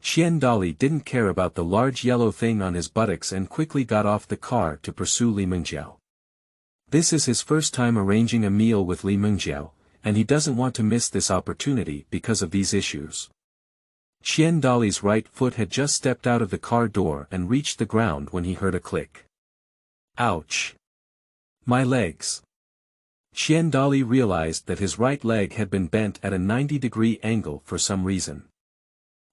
Qian Dali didn't care about the large yellow thing on his buttocks and quickly got off the car to pursue Li Mengjiao. This is his first time arranging a meal with Li Mengjiao, and he doesn't want to miss this opportunity because of these issues. Qian Dali's right foot had just stepped out of the car door and reached the ground when he heard a click. Ouch! My legs! Qian Dali realized that his right leg had been bent at a 90-degree angle for some reason.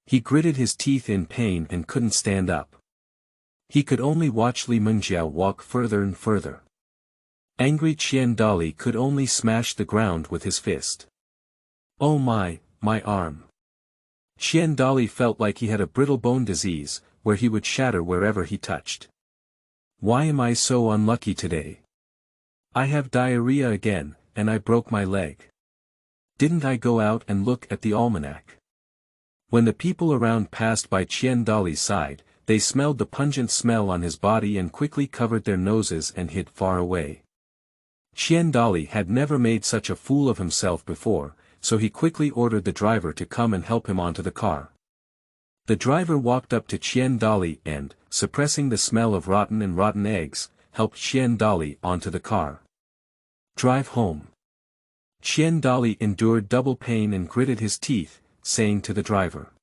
He gritted his teeth in pain and couldn't stand up. He could only watch Li Mengjiao walk further and further. Angry Qian Dali could only smash the ground with his fist. Oh my arm. Qian Dali felt like he had a brittle bone disease, where he would shatter wherever he touched. Why am I so unlucky today? I have diarrhea again, and I broke my leg. Didn't I go out and look at the almanac? When the people around passed by Qian Dali's side, they smelled the pungent smell on his body and quickly covered their noses and hid far away. Qian Dali had never made such a fool of himself before, so he quickly ordered the driver to come and help him onto the car. The driver walked up to Qian Dali and, suppressing the smell of rotten eggs, helped Qian Dali onto the car. Drive home. Qian Dali endured double pain and gritted his teeth, saying to the driver.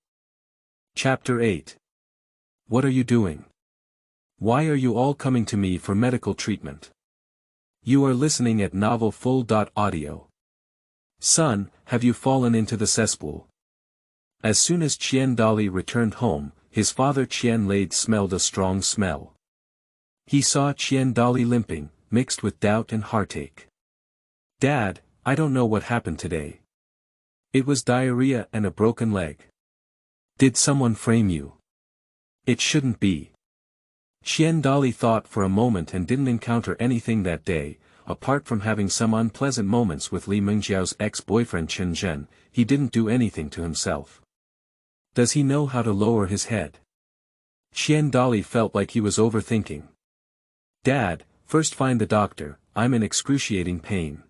Chapter 8. What are you doing? Why are you all coming to me for medical treatment? You are listening at novelfull.audio. Son, have you fallen into the cesspool? As soon as Qian Dali returned home, his father Qian Lade smelled a strong smell. He saw Qian Dali limping, mixed with doubt and heartache. Dad, I don't know what happened today. It was diarrhea and a broken leg. Did someone frame you? It shouldn't be. Qian Dali thought for a moment and didn't encounter anything that day, apart from having some unpleasant moments with Li Mengjiao's ex-boyfriend Chen Zhen. He didn't do anything to himself. Does he know how to lower his head? Qian Dali felt like he was overthinking. Dad, first find the doctor, I'm in excruciating pain.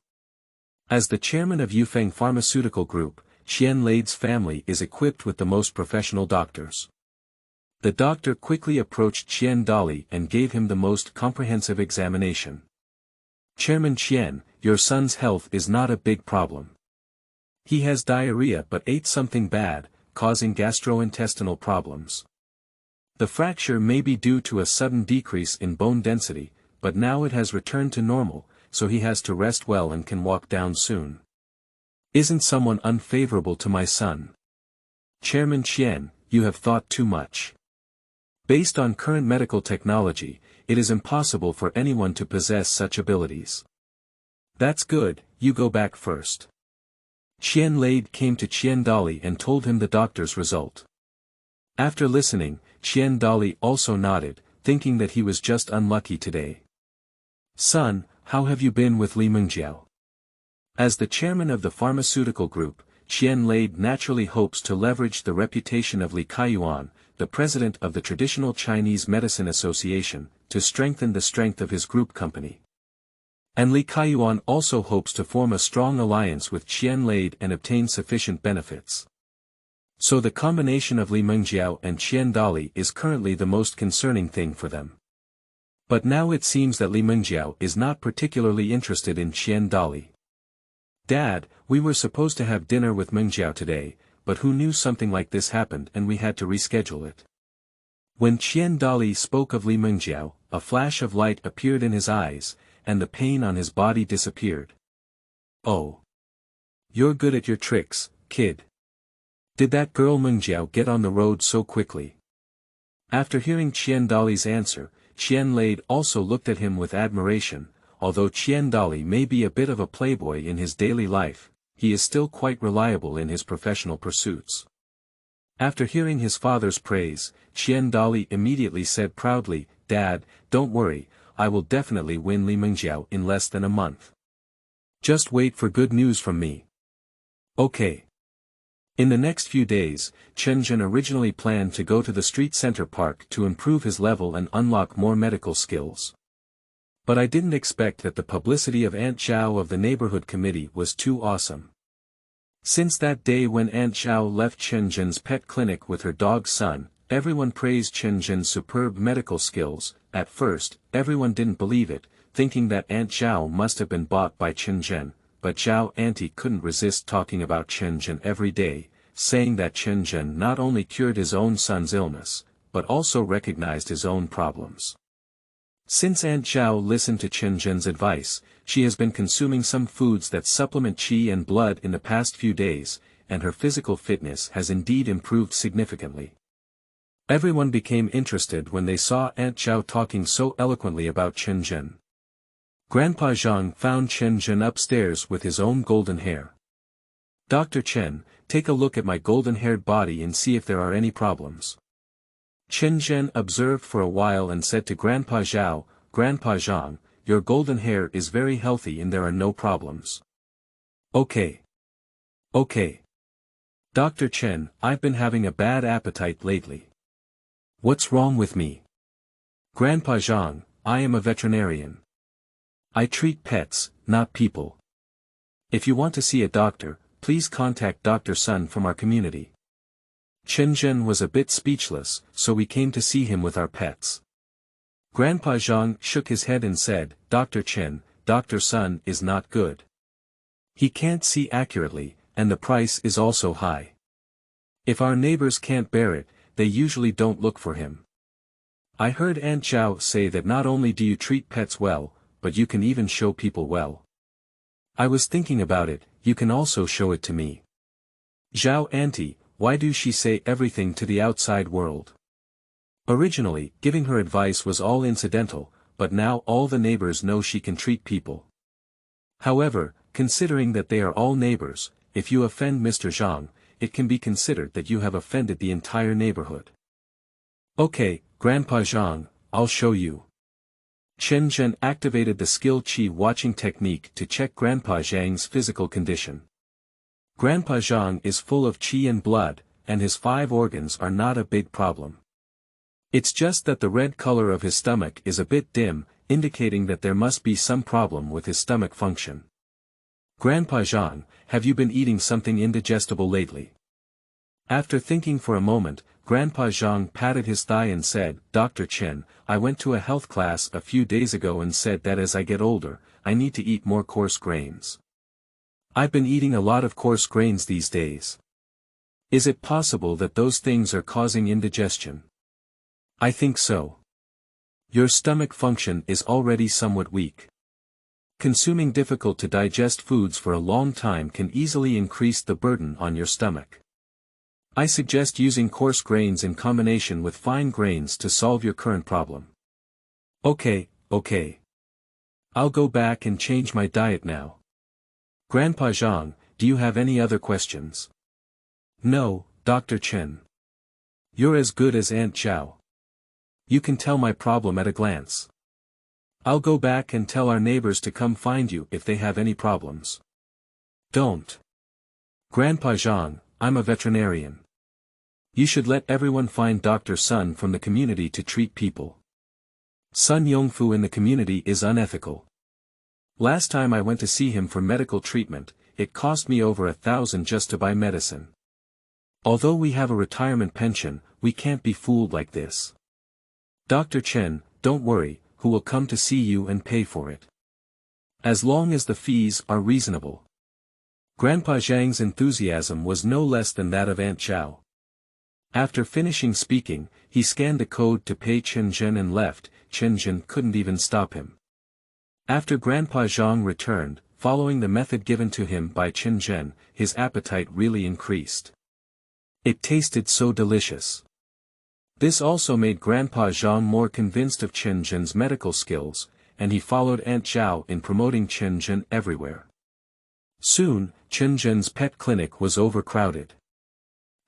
As the chairman of Yufeng Pharmaceutical Group, Qian Lade's family is equipped with the most professional doctors. The doctor quickly approached Qian Dali and gave him the most comprehensive examination. Chairman Qian, your son's health is not a big problem. He has diarrhea but ate something bad, causing gastrointestinal problems. The fracture may be due to a sudden decrease in bone density, but now it has returned to normal, so he has to rest well and can walk down soon. Isn't someone unfavorable to my son? Chairman Qian, you have thought too much. Based on current medical technology, it is impossible for anyone to possess such abilities. That's good, you go back first. Qian Lade came to Qian Dali and told him the doctor's result. After listening, Qian Dali also nodded, thinking that he was just unlucky today. Son, how have you been with Li Mengjiao? As the chairman of the pharmaceutical group, Qian Lade naturally hopes to leverage the reputation of Li Kaiyuan, the president of the Traditional Chinese Medicine Association, to strengthen the strength of his group company. And Li Kaiyuan also hopes to form a strong alliance with Qian Lade and obtain sufficient benefits. So the combination of Li Mengjiao and Qian Dali is currently the most concerning thing for them. But now it seems that Li Mengjiao is not particularly interested in Qian Dali. Dad, we were supposed to have dinner with Mengjiao today, but who knew something like this happened and we had to reschedule it. When Qian Dali spoke of Li Mengjiao, a flash of light appeared in his eyes, and the pain on his body disappeared. Oh. You're good at your tricks, kid. Did that girl Mengjiao get on the road so quickly? After hearing Qian Dali's answer, Qian Lade also looked at him with admiration. Although Qian Dali may be a bit of a playboy in his daily life, he is still quite reliable in his professional pursuits. After hearing his father's praise, Qian Dali immediately said proudly, "Dad, don't worry, I will definitely win Li Mengjiao in less than a month. Just wait for good news from me." Okay. In the next few days, Chen Zhen originally planned to go to the street center park to improve his level and unlock more medical skills. But I didn't expect that the publicity of Aunt Zhao of the neighborhood committee was too awesome. Since that day when Aunt Zhao left Chen Zhen's pet clinic with her dog Sun, everyone praised Chen Zhen's superb medical skills. At first, everyone didn't believe it, thinking that Aunt Zhao must have been bought by Chen Zhen, but Zhao Auntie couldn't resist talking about Chen Zhen every day, saying that Chen Zhen not only cured his own son's illness, but also recognized his own problems. Since Aunt Zhao listened to Chen Zhen's advice, she has been consuming some foods that supplement qi and blood in the past few days, and her physical fitness has indeed improved significantly. Everyone became interested when they saw Aunt Zhao talking so eloquently about Chen Zhen. Grandpa Zhang found Chen Zhen upstairs with his own golden hair. "Dr. Chen, take a look at my golden-haired body and see if there are any problems." Chen Zhen observed for a while and said to Grandpa Zhao, "Grandpa Zhang, your golden hair is very healthy and there are no problems." Okay. Dr. Chen, I've been having a bad appetite lately. What's wrong with me? Grandpa Zhang, I am a veterinarian. I treat pets, not people. If you want to see a doctor, please contact Dr. Sun from our community. Chen Zhen was a bit speechless, so we came to see him with our pets. Grandpa Zhang shook his head and said, "Dr. Chen, Dr. Sun is not good. He can't see accurately, and the price is also high. If our neighbors can't bear it, they usually don't look for him." I heard Aunt Zhao say that not only do you treat pets well, but you can even show people well. I was thinking about it, you can also show it to me. Zhao Auntie, why do she say everything to the outside world? Originally, giving her advice was all incidental, but now all the neighbors know she can treat people. However, considering that they are all neighbors, if you offend Mr. Zhang, it can be considered that you have offended the entire neighborhood. Okay, Grandpa Zhang, I'll show you. Chen Zhen activated the skill qi watching technique to check Grandpa Zhang's physical condition. Grandpa Zhang is full of qi and blood, and his 5 organs are not a big problem. It's just that the red color of his stomach is a bit dim, indicating that there must be some problem with his stomach function. Grandpa Zhang, have you been eating something indigestible lately? After thinking for a moment, Grandpa Zhang patted his thigh and said, "Dr. Chen, I went to a health class a few days ago and said that as I get older, I need to eat more coarse grains. I've been eating a lot of coarse grains these days. Is it possible that those things are causing indigestion?" I think so. Your stomach function is already somewhat weak. Consuming difficult to digest foods for a long time can easily increase the burden on your stomach. I suggest using coarse grains in combination with fine grains to solve your current problem. Okay. I'll go back and change my diet now. Grandpa Zhang, do you have any other questions? No, Dr. Chen. You're as good as Aunt Zhao. You can tell my problem at a glance. I'll go back and tell our neighbors to come find you if they have any problems. Don't. Grandpa Zhang, I'm a veterinarian. You should let everyone find Dr. Sun from the community to treat people. Sun Yongfu in the community is unethical. Last time I went to see him for medical treatment, it cost me over 1,000 just to buy medicine. Although we have a retirement pension, we can't be fooled like this. Dr. Chen, don't worry, who will come to see you and pay for it? As long as the fees are reasonable. Grandpa Zhang's enthusiasm was no less than that of Aunt Zhao. After finishing speaking, he scanned the code to pay Chen Zhen and left. Chen Zhen couldn't even stop him. After Grandpa Zhang returned, following the method given to him by Chen Zhen, his appetite really increased. It tasted so delicious. This also made Grandpa Zhang more convinced of Chen Zhen's medical skills, and he followed Aunt Zhao in promoting Chen Zhen everywhere. Soon, Chen Zhen's pet clinic was overcrowded.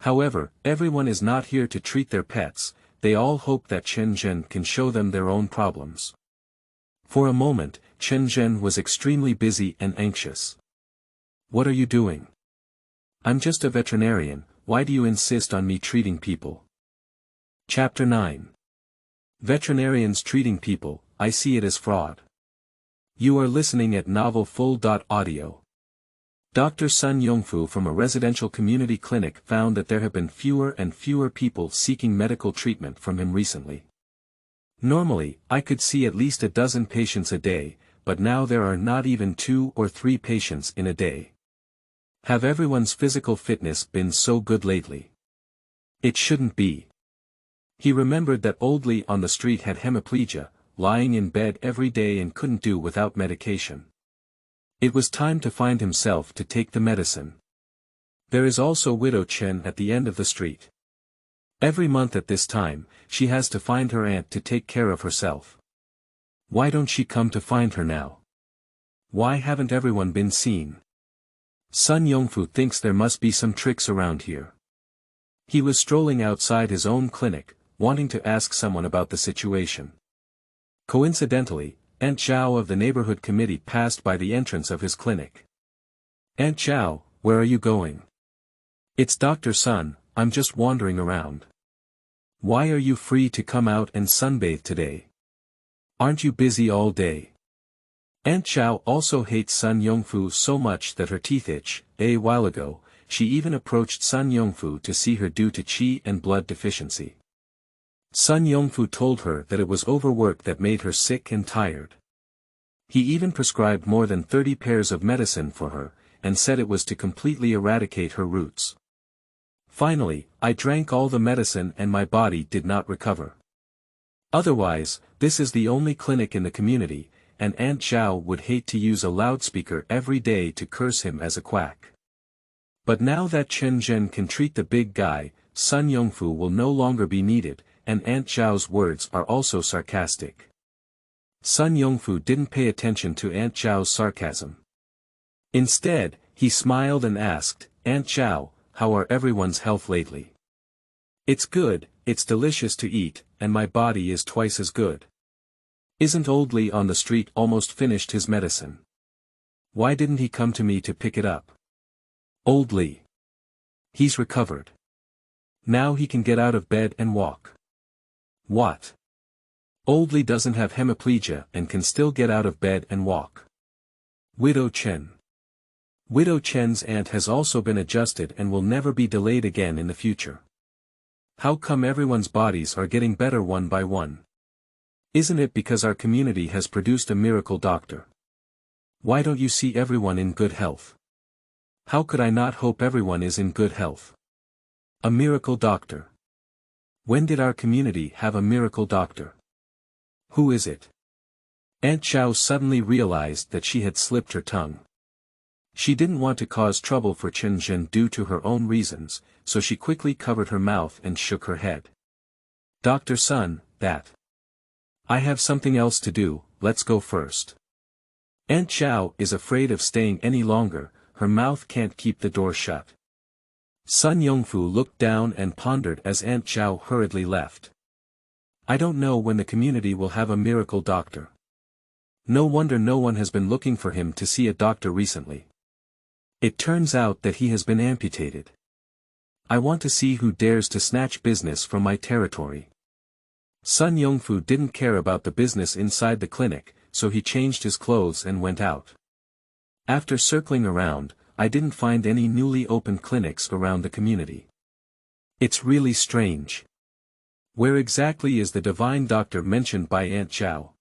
However, everyone is not here to treat their pets, they all hope that Chen Zhen can show them their own problems. For a moment, Chen Zhen was extremely busy and anxious. "What are you doing? I'm just a veterinarian, why do you insist on me treating people?" Chapter 9. Veterinarians treating people, I see it as fraud. You are listening at Novel Full.audio. Dr. Sun Yongfu from a residential community clinic found that there have been fewer and fewer people seeking medical treatment from him recently. Normally, I could see at least a dozen patients a day, but now there are not even 2 or 3 patients in a day. Have everyone's physical fitness been so good lately? It shouldn't be. He remembered that old Li on the street had hemiplegia, lying in bed every day and couldn't do without medication. It was time to find himself to take the medicine. There is also Widow Chen at the end of the street. Every month at this time, she has to find her aunt to take care of herself. Why don't she come to find her now? Why haven't everyone been seen? Sun Yongfu thinks there must be some tricks around here. He was strolling outside his own clinic, wanting to ask someone about the situation. Coincidentally, Aunt Zhao of the neighborhood committee passed by the entrance of his clinic. "Aunt Zhao, where are you going?" "It's Dr. Sun, I'm just wandering around." "Why are you free to come out and sunbathe today? Aren't you busy all day?" Aunt Zhao also hates Sun Yongfu so much that her teeth itch. A while ago, she even approached Sun Yongfu to see her due to qi and blood deficiency. Sun Yongfu told her that it was overwork that made her sick and tired. He even prescribed more than 30 pairs of medicine for her, and said it was to completely eradicate her roots. "Finally, I drank all the medicine and my body did not recover. Otherwise, this is the only clinic in the community, and Aunt Zhao would hate to use a loudspeaker every day to curse him as a quack. But now that Chen Zhen can treat the big guy, Sun Yongfu will no longer be needed, and Aunt Zhao's words are also sarcastic." Sun Yongfu didn't pay attention to Aunt Zhao's sarcasm. Instead, he smiled and asked, "Aunt Zhao, how are everyone's health lately?" "It's good, it's delicious to eat, and my body is twice as good." "Isn't old Li on the street almost finished his medicine? Why didn't he come to me to pick it up?" "Old Li. He's recovered. Now he can get out of bed and walk." "What? Old Li doesn't have hemiplegia and can still get out of bed and walk." "Widow Chen. Widow Chen's aunt has also been adjusted and will never be delayed again in the future. How come everyone's bodies are getting better one by one? Isn't it because our community has produced a miracle doctor? Why don't you see everyone in good health? How could I not hope everyone is in good health? A miracle doctor. When did our community have a miracle doctor? Who is it?" Aunt Zhao suddenly realized that she had slipped her tongue. She didn't want to cause trouble for Chen Zhen due to her own reasons, so she quickly covered her mouth and shook her head. "Dr. Sun, that. I have something else to do, let's go first." Aunt Zhao is afraid of staying any longer, her mouth can't keep the door shut. Sun Yongfu looked down and pondered as Aunt Zhao hurriedly left. I don't know when the community will have a miracle doctor. No wonder no one has been looking for him to see a doctor recently. It turns out that he has been amputated. I want to see who dares to snatch business from my territory. Sun Yongfu didn't care about the business inside the clinic, so he changed his clothes and went out. After circling around, I didn't find any newly opened clinics around the community. It's really strange. Where exactly is the divine doctor mentioned by Aunt Zhao?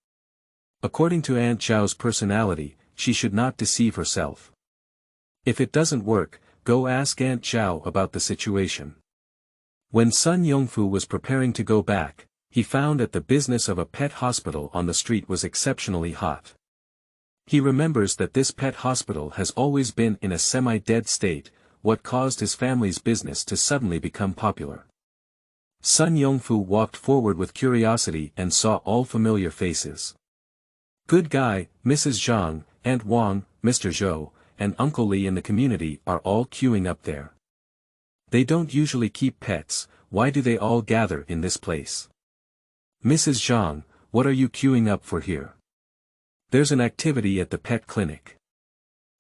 According to Aunt Zhao's personality, she should not deceive herself. If it doesn't work, go ask Aunt Zhao about the situation. When Sun Yongfu was preparing to go back, he found that the business of a pet hospital on the street was exceptionally hot. He remembers that this pet hospital has always been in a semi-dead state, what caused his family's business to suddenly become popular. Sun Yongfu walked forward with curiosity and saw all familiar faces. Good Guy, Mrs. Zhang, Aunt Wang, Mr. Zhou, and Uncle Li in the community are all queuing up there. They don't usually keep pets, why do they all gather in this place? Mrs. Zhang, what are you queuing up for here? There's an activity at the pet clinic.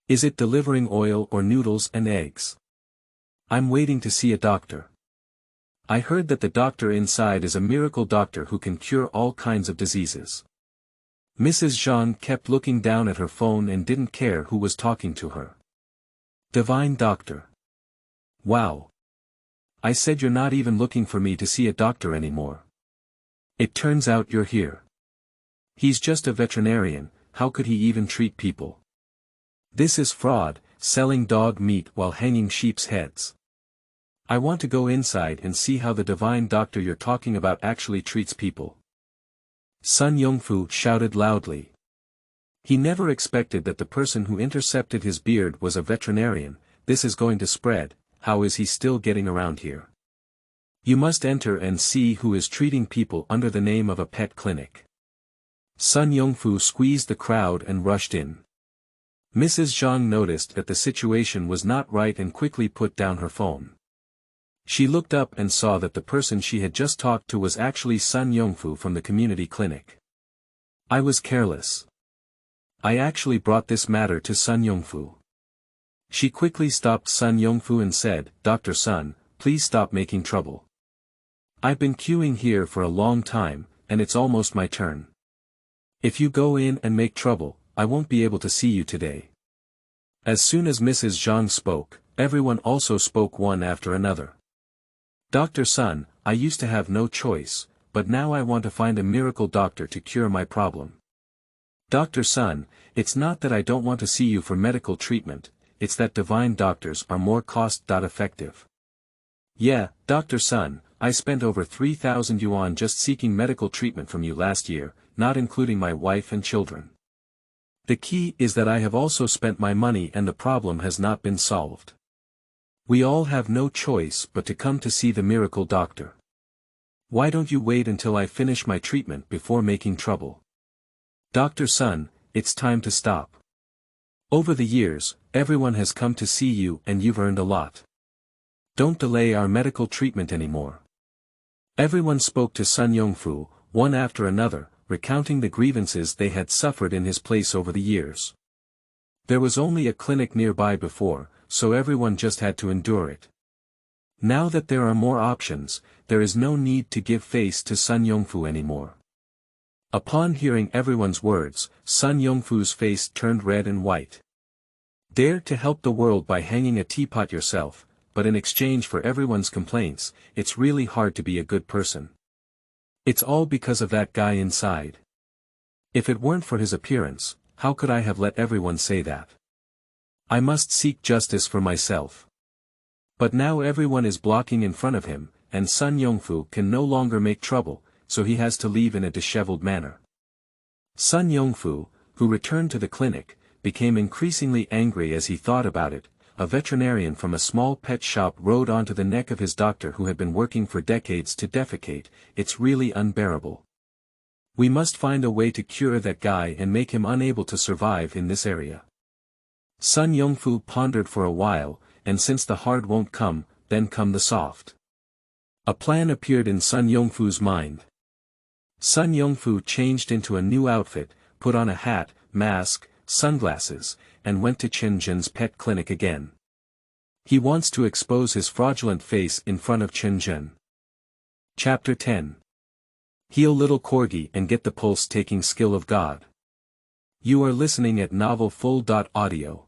Is it delivering oil or noodles and eggs? I'm waiting to see a doctor. I heard that the doctor inside is a miracle doctor who can cure all kinds of diseases. Mrs. Zhang kept looking down at her phone and didn't care who was talking to her. Divine doctor. Wow. I said you're not even looking for me to see a doctor anymore. It turns out you're here. He's just a veterinarian, how could he even treat people? This is fraud, selling dog meat while hanging sheep's heads. I want to go inside and see how the divine doctor you're talking about actually treats people. Sun Yongfu shouted loudly. He never expected that the person who intercepted his beard was a veterinarian. This is going to spread, how is he still getting around here? You must enter and see who is treating people under the name of a pet clinic. Sun Yongfu squeezed the crowd and rushed in. Mrs. Zhang noticed that the situation was not right and quickly put down her phone. She looked up and saw that the person she had just talked to was actually Sun Yongfu from the community clinic. I was careless. I actually brought this matter to Sun Yongfu. She quickly stopped Sun Yongfu and said, Dr. Sun, please stop making trouble. I've been queuing here for a long time, and it's almost my turn. If you go in and make trouble, I won't be able to see you today. As soon as Mrs. Zhang spoke, everyone also spoke one after another. Dr. Sun, I used to have no choice, but now I want to find a miracle doctor to cure my problem. Dr. Sun, it's not that I don't want to see you for medical treatment, it's that divine doctors are more cost-effective. Yeah, Dr. Sun, I spent over 3,000 yuan just seeking medical treatment from you last year, not including my wife and children. The key is that I have also spent my money and the problem has not been solved. We all have no choice but to come to see the miracle doctor. Why don't you wait until I finish my treatment before making trouble? Dr. Sun, it's time to stop. Over the years, everyone has come to see you and you've earned a lot. Don't delay our medical treatment anymore. Everyone spoke to Sun Yongfu, one after another, recounting the grievances they had suffered in his place over the years. There was only a clinic nearby before, so everyone just had to endure it. Now that there are more options, there is no need to give face to Sun Yongfu anymore. Upon hearing everyone's words, Sun Yongfu's face turned red and white. Dare to help the world by hanging a teapot yourself, but in exchange for everyone's complaints, it's really hard to be a good person. It's all because of that guy inside. If it weren't for his appearance, how could I have let everyone say that? I must seek justice for myself. But now everyone is blocking in front of him, and Sun Yongfu can no longer make trouble, so he has to leave in a disheveled manner. Sun Yongfu, who returned to the clinic, became increasingly angry as he thought about it. A veterinarian from a small pet shop rode onto the neck of his doctor who had been working for decades to defecate. It's really unbearable. We must find a way to cure that guy and make him unable to survive in this area. Sun Yongfu pondered for a while, and since the hard won't come, then come the soft. A plan appeared in Sun Yongfu's mind. Sun Yongfu changed into a new outfit, put on a hat, mask, sunglasses, and went to Chen Zhen's pet clinic again. He wants to expose his fraudulent face in front of Chen Zhen. Chapter 10. Heal little corgi and get the pulse-taking skill of God. You are listening at novelfull.audio.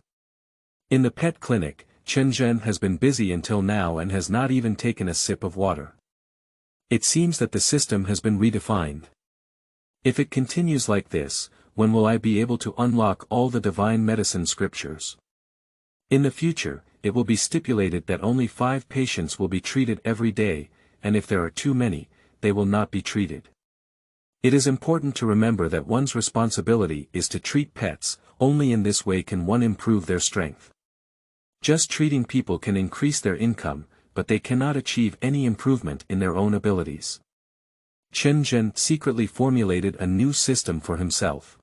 In the pet clinic, Chen Zhen has been busy until now and has not even taken a sip of water. It seems that the system has been redefined. If it continues like this, when will I be able to unlock all the divine medicine scriptures? In the future, it will be stipulated that only 5 patients will be treated every day, and if there are too many, they will not be treated. It is important to remember that one's responsibility is to treat pets, only in this way can one improve their strength. Just treating people can increase their income, but they cannot achieve any improvement in their own abilities. Chen Zhen secretly formulated a new system for himself.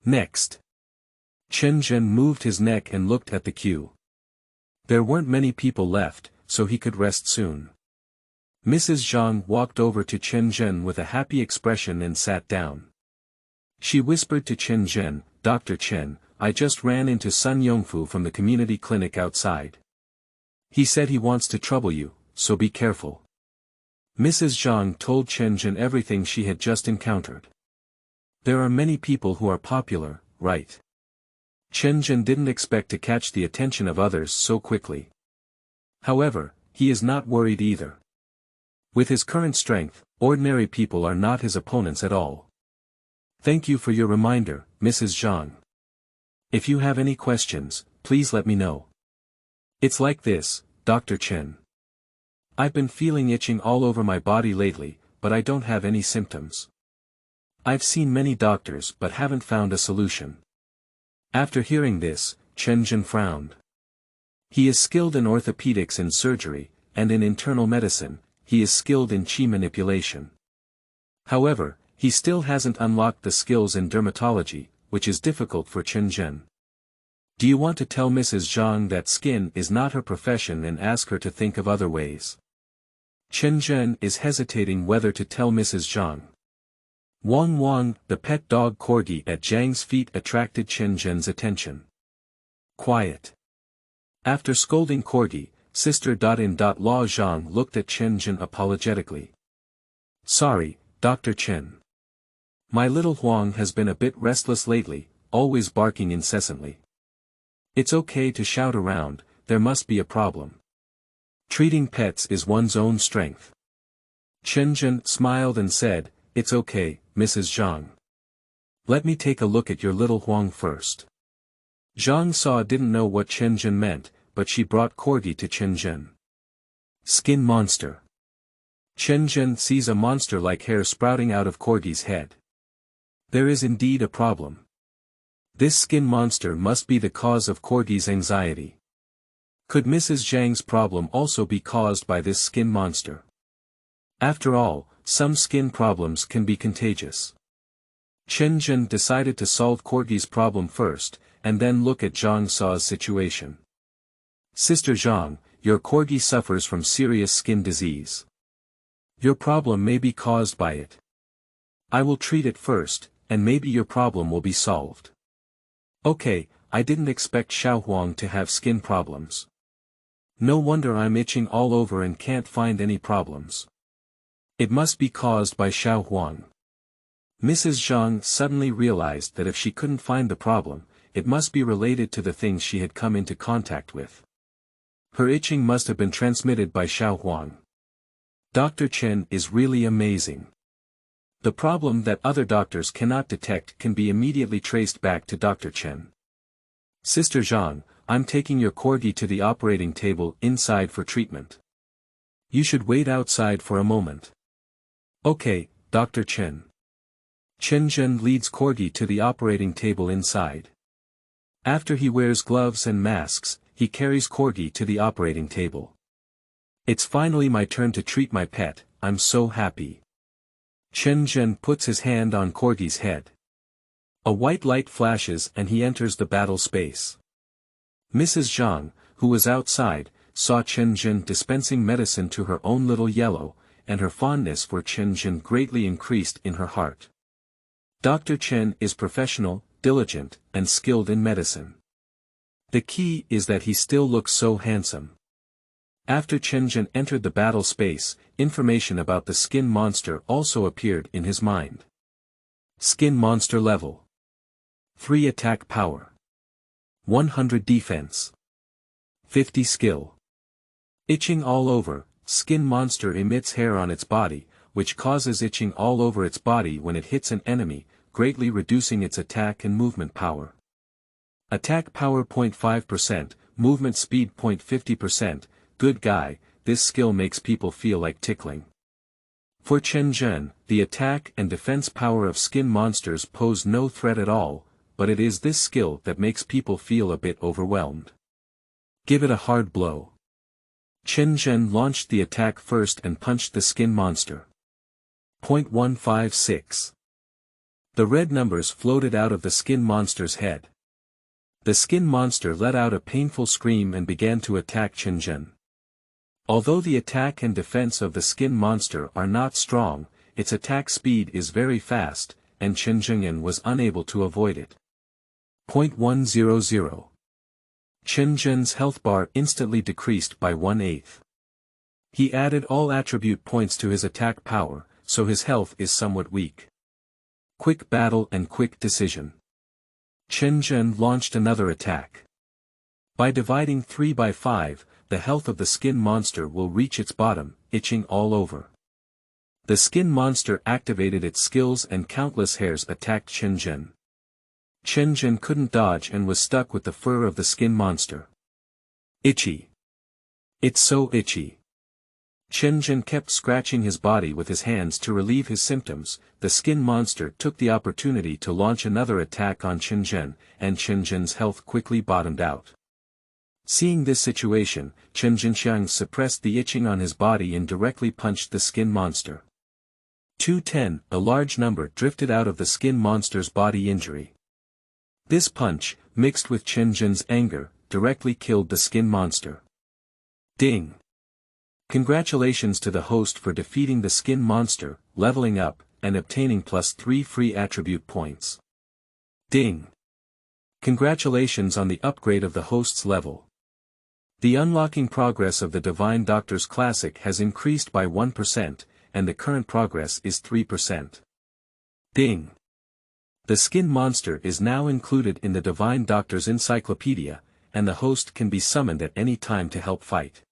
Next, Chen Zhen moved his neck and looked at the queue. There weren't many people left, so he could rest soon. Mrs. Zhang walked over to Chen Zhen with a happy expression and sat down. She whispered to Chen Zhen, "Dr. Chen, I just ran into Sun Yongfu from the community clinic outside. He said he wants to trouble you, so be careful." Mrs. Zhang told Chen Zhen everything she had just encountered. There are many people who are popular, right? Chen Zhen didn't expect to catch the attention of others so quickly. However, he is not worried either. With his current strength, ordinary people are not his opponents at all. Thank you for your reminder, Mrs. Zhang. If you have any questions, please let me know. It's like this, Dr. Chen. I've been feeling itching all over my body lately, but I don't have any symptoms. I've seen many doctors but haven't found a solution. After hearing this, Chen Zhen frowned. He is skilled in orthopedics and surgery, and in internal medicine, he is skilled in qi manipulation. However, he still hasn't unlocked the skills in dermatology, which is difficult for Chen Zhen. Do you want to tell Mrs. Zhang that skin is not her profession and ask her to think of other ways? Chen Zhen is hesitating whether to tell Mrs. Zhang. Wang Wang, the pet dog corgi at Zhang's feet, attracted Chen Zhen's attention. Quiet. After scolding corgi, Sister Lao Zhang looked at Chen Zhen apologetically. Sorry, Dr. Chen. My little Huang has been a bit restless lately, always barking incessantly. It's okay to shout around, there must be a problem. Treating pets is one's own strength. Chen Zhen smiled and said, It's okay, Mrs. Zhang. Let me take a look at your little Huang first. Zhang Sa didn't know what Chen Zhen meant, but she brought corgi to Chen Zhen. Skin monster. Chen Zhen sees a monster-like hair sprouting out of corgi's head. There is indeed a problem. This skin monster must be the cause of corgi's anxiety. Could Mrs. Zhang's problem also be caused by this skin monster? After all, some skin problems can be contagious. Chen Zhen decided to solve corgi's problem first, and then look at Zhang Sa's situation. Sister Zhang, your corgi suffers from serious skin disease. Your problem may be caused by it. I will treat it first, and maybe your problem will be solved. Okay, I didn't expect Xiao Huang to have skin problems. No wonder I'm itching all over and can't find any problems. It must be caused by Xiao Huang. Mrs. Zhang suddenly realized that if she couldn't find the problem, it must be related to the things she had come into contact with. Her itching must have been transmitted by Xiao Huang. Dr. Chen is really amazing. The problem that other doctors cannot detect can be immediately traced back to Dr. Chen. Sister Zhang, I'm taking your corgi to the operating table inside for treatment. You should wait outside for a moment. Okay, Dr. Chen. Chen Zhen leads corgi to the operating table inside. After he wears gloves and masks, he carries corgi to the operating table. It's finally my turn to treat my pet, I'm so happy. Chen Zhen puts his hand on corgi's head. A white light flashes and he enters the battle space. Mrs. Zhang, who was outside, saw Chen Zhen dispensing medicine to her own little yellow, and her fondness for Chen Zhen greatly increased in her heart. Dr. Chen is professional, diligent, and skilled in medicine. The key is that he still looks so handsome. After Chen Zhen entered the battle space, information about the skin monster also appeared in his mind. Skin monster level. 3 attack power. 100 defense. 50 skill. Itching all over, skin monster emits hair on its body, which causes itching all over its body when it hits an enemy, greatly reducing its attack and movement power. Attack power 0.5%, movement speed 0.50%, good guy, this skill makes people feel like tickling. For Chen Zhen, the attack and defense power of skin monsters pose no threat at all, but it is this skill that makes people feel a bit overwhelmed. Give it a hard blow. Chen Zhen launched the attack first and punched the skin monster. 156. The red numbers floated out of the skin monster's head. The skin monster let out a painful scream and began to attack Chen Zhen. Although the attack and defense of the skin monster are not strong, its attack speed is very fast, and Chen Zhen was unable to avoid it. 100. Chen Zhen's health bar instantly decreased by 1/8. He added all attribute points to his attack power, so his health is somewhat weak. Quick battle and quick decision. Chen Zhen launched another attack. By dividing 3 by 5, the health of the skin monster will reach its bottom, itching all over. The skin monster activated its skills and countless hairs attacked Chen Zhen. Chen Zhen couldn't dodge and was stuck with the fur of the skin monster. Itchy. It's so itchy. Chen Zhen kept scratching his body with his hands to relieve his symptoms. The skin monster took the opportunity to launch another attack on Chen Zhen, and Chen Zhen's health quickly bottomed out. Seeing this situation, Chen Zhen suppressed the itching on his body and directly punched the skin monster. 210, a large number drifted out of the skin monster's body injury. This punch, mixed with Chen Zhen's anger, directly killed the skin monster. Ding! Congratulations to the host for defeating the skin monster, leveling up, and obtaining +3 free attribute points. Ding! Congratulations on the upgrade of the host's level. The unlocking progress of the Divine Doctor's Classic has increased by 1%, and the current progress is 3%. Ding! The skin monster is now included in the Divine Doctor's Encyclopedia, and the host can be summoned at any time to help fight.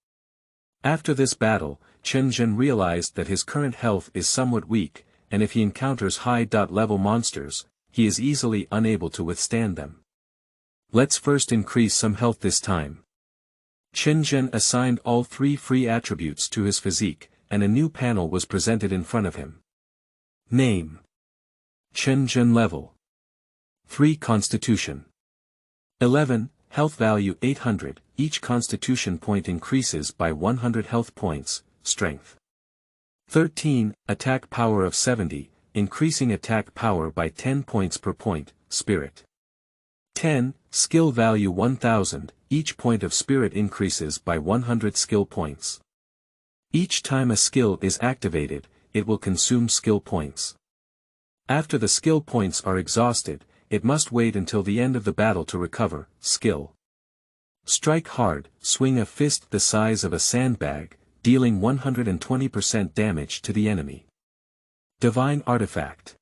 After this battle, Chen Zhen realized that his current health is somewhat weak, and if he encounters high-level monsters, he is easily unable to withstand them. Let's first increase some health this time. Chen Zhen assigned all 3 free attributes to his physique, and a new panel was presented in front of him. Name. Chen Zhen level. 3 Constitution. 11, health value 800, each Constitution point increases by 100 health points, strength. 13, attack power of 70, increasing attack power by 10 points per point, spirit. 10, skill value 1000, each point of spirit increases by 100 skill points. Each time a skill is activated, it will consume skill points. After the skill points are exhausted, it must wait until the end of the battle to recover. Skill. Strike hard, swing a fist the size of a sandbag, dealing 120% damage to the enemy. Divine Artifact.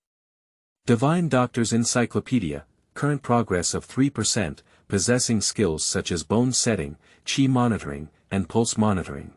Divine Doctor's Encyclopedia, current progress of 3%, possessing skills such as bone setting, chi monitoring, and pulse monitoring.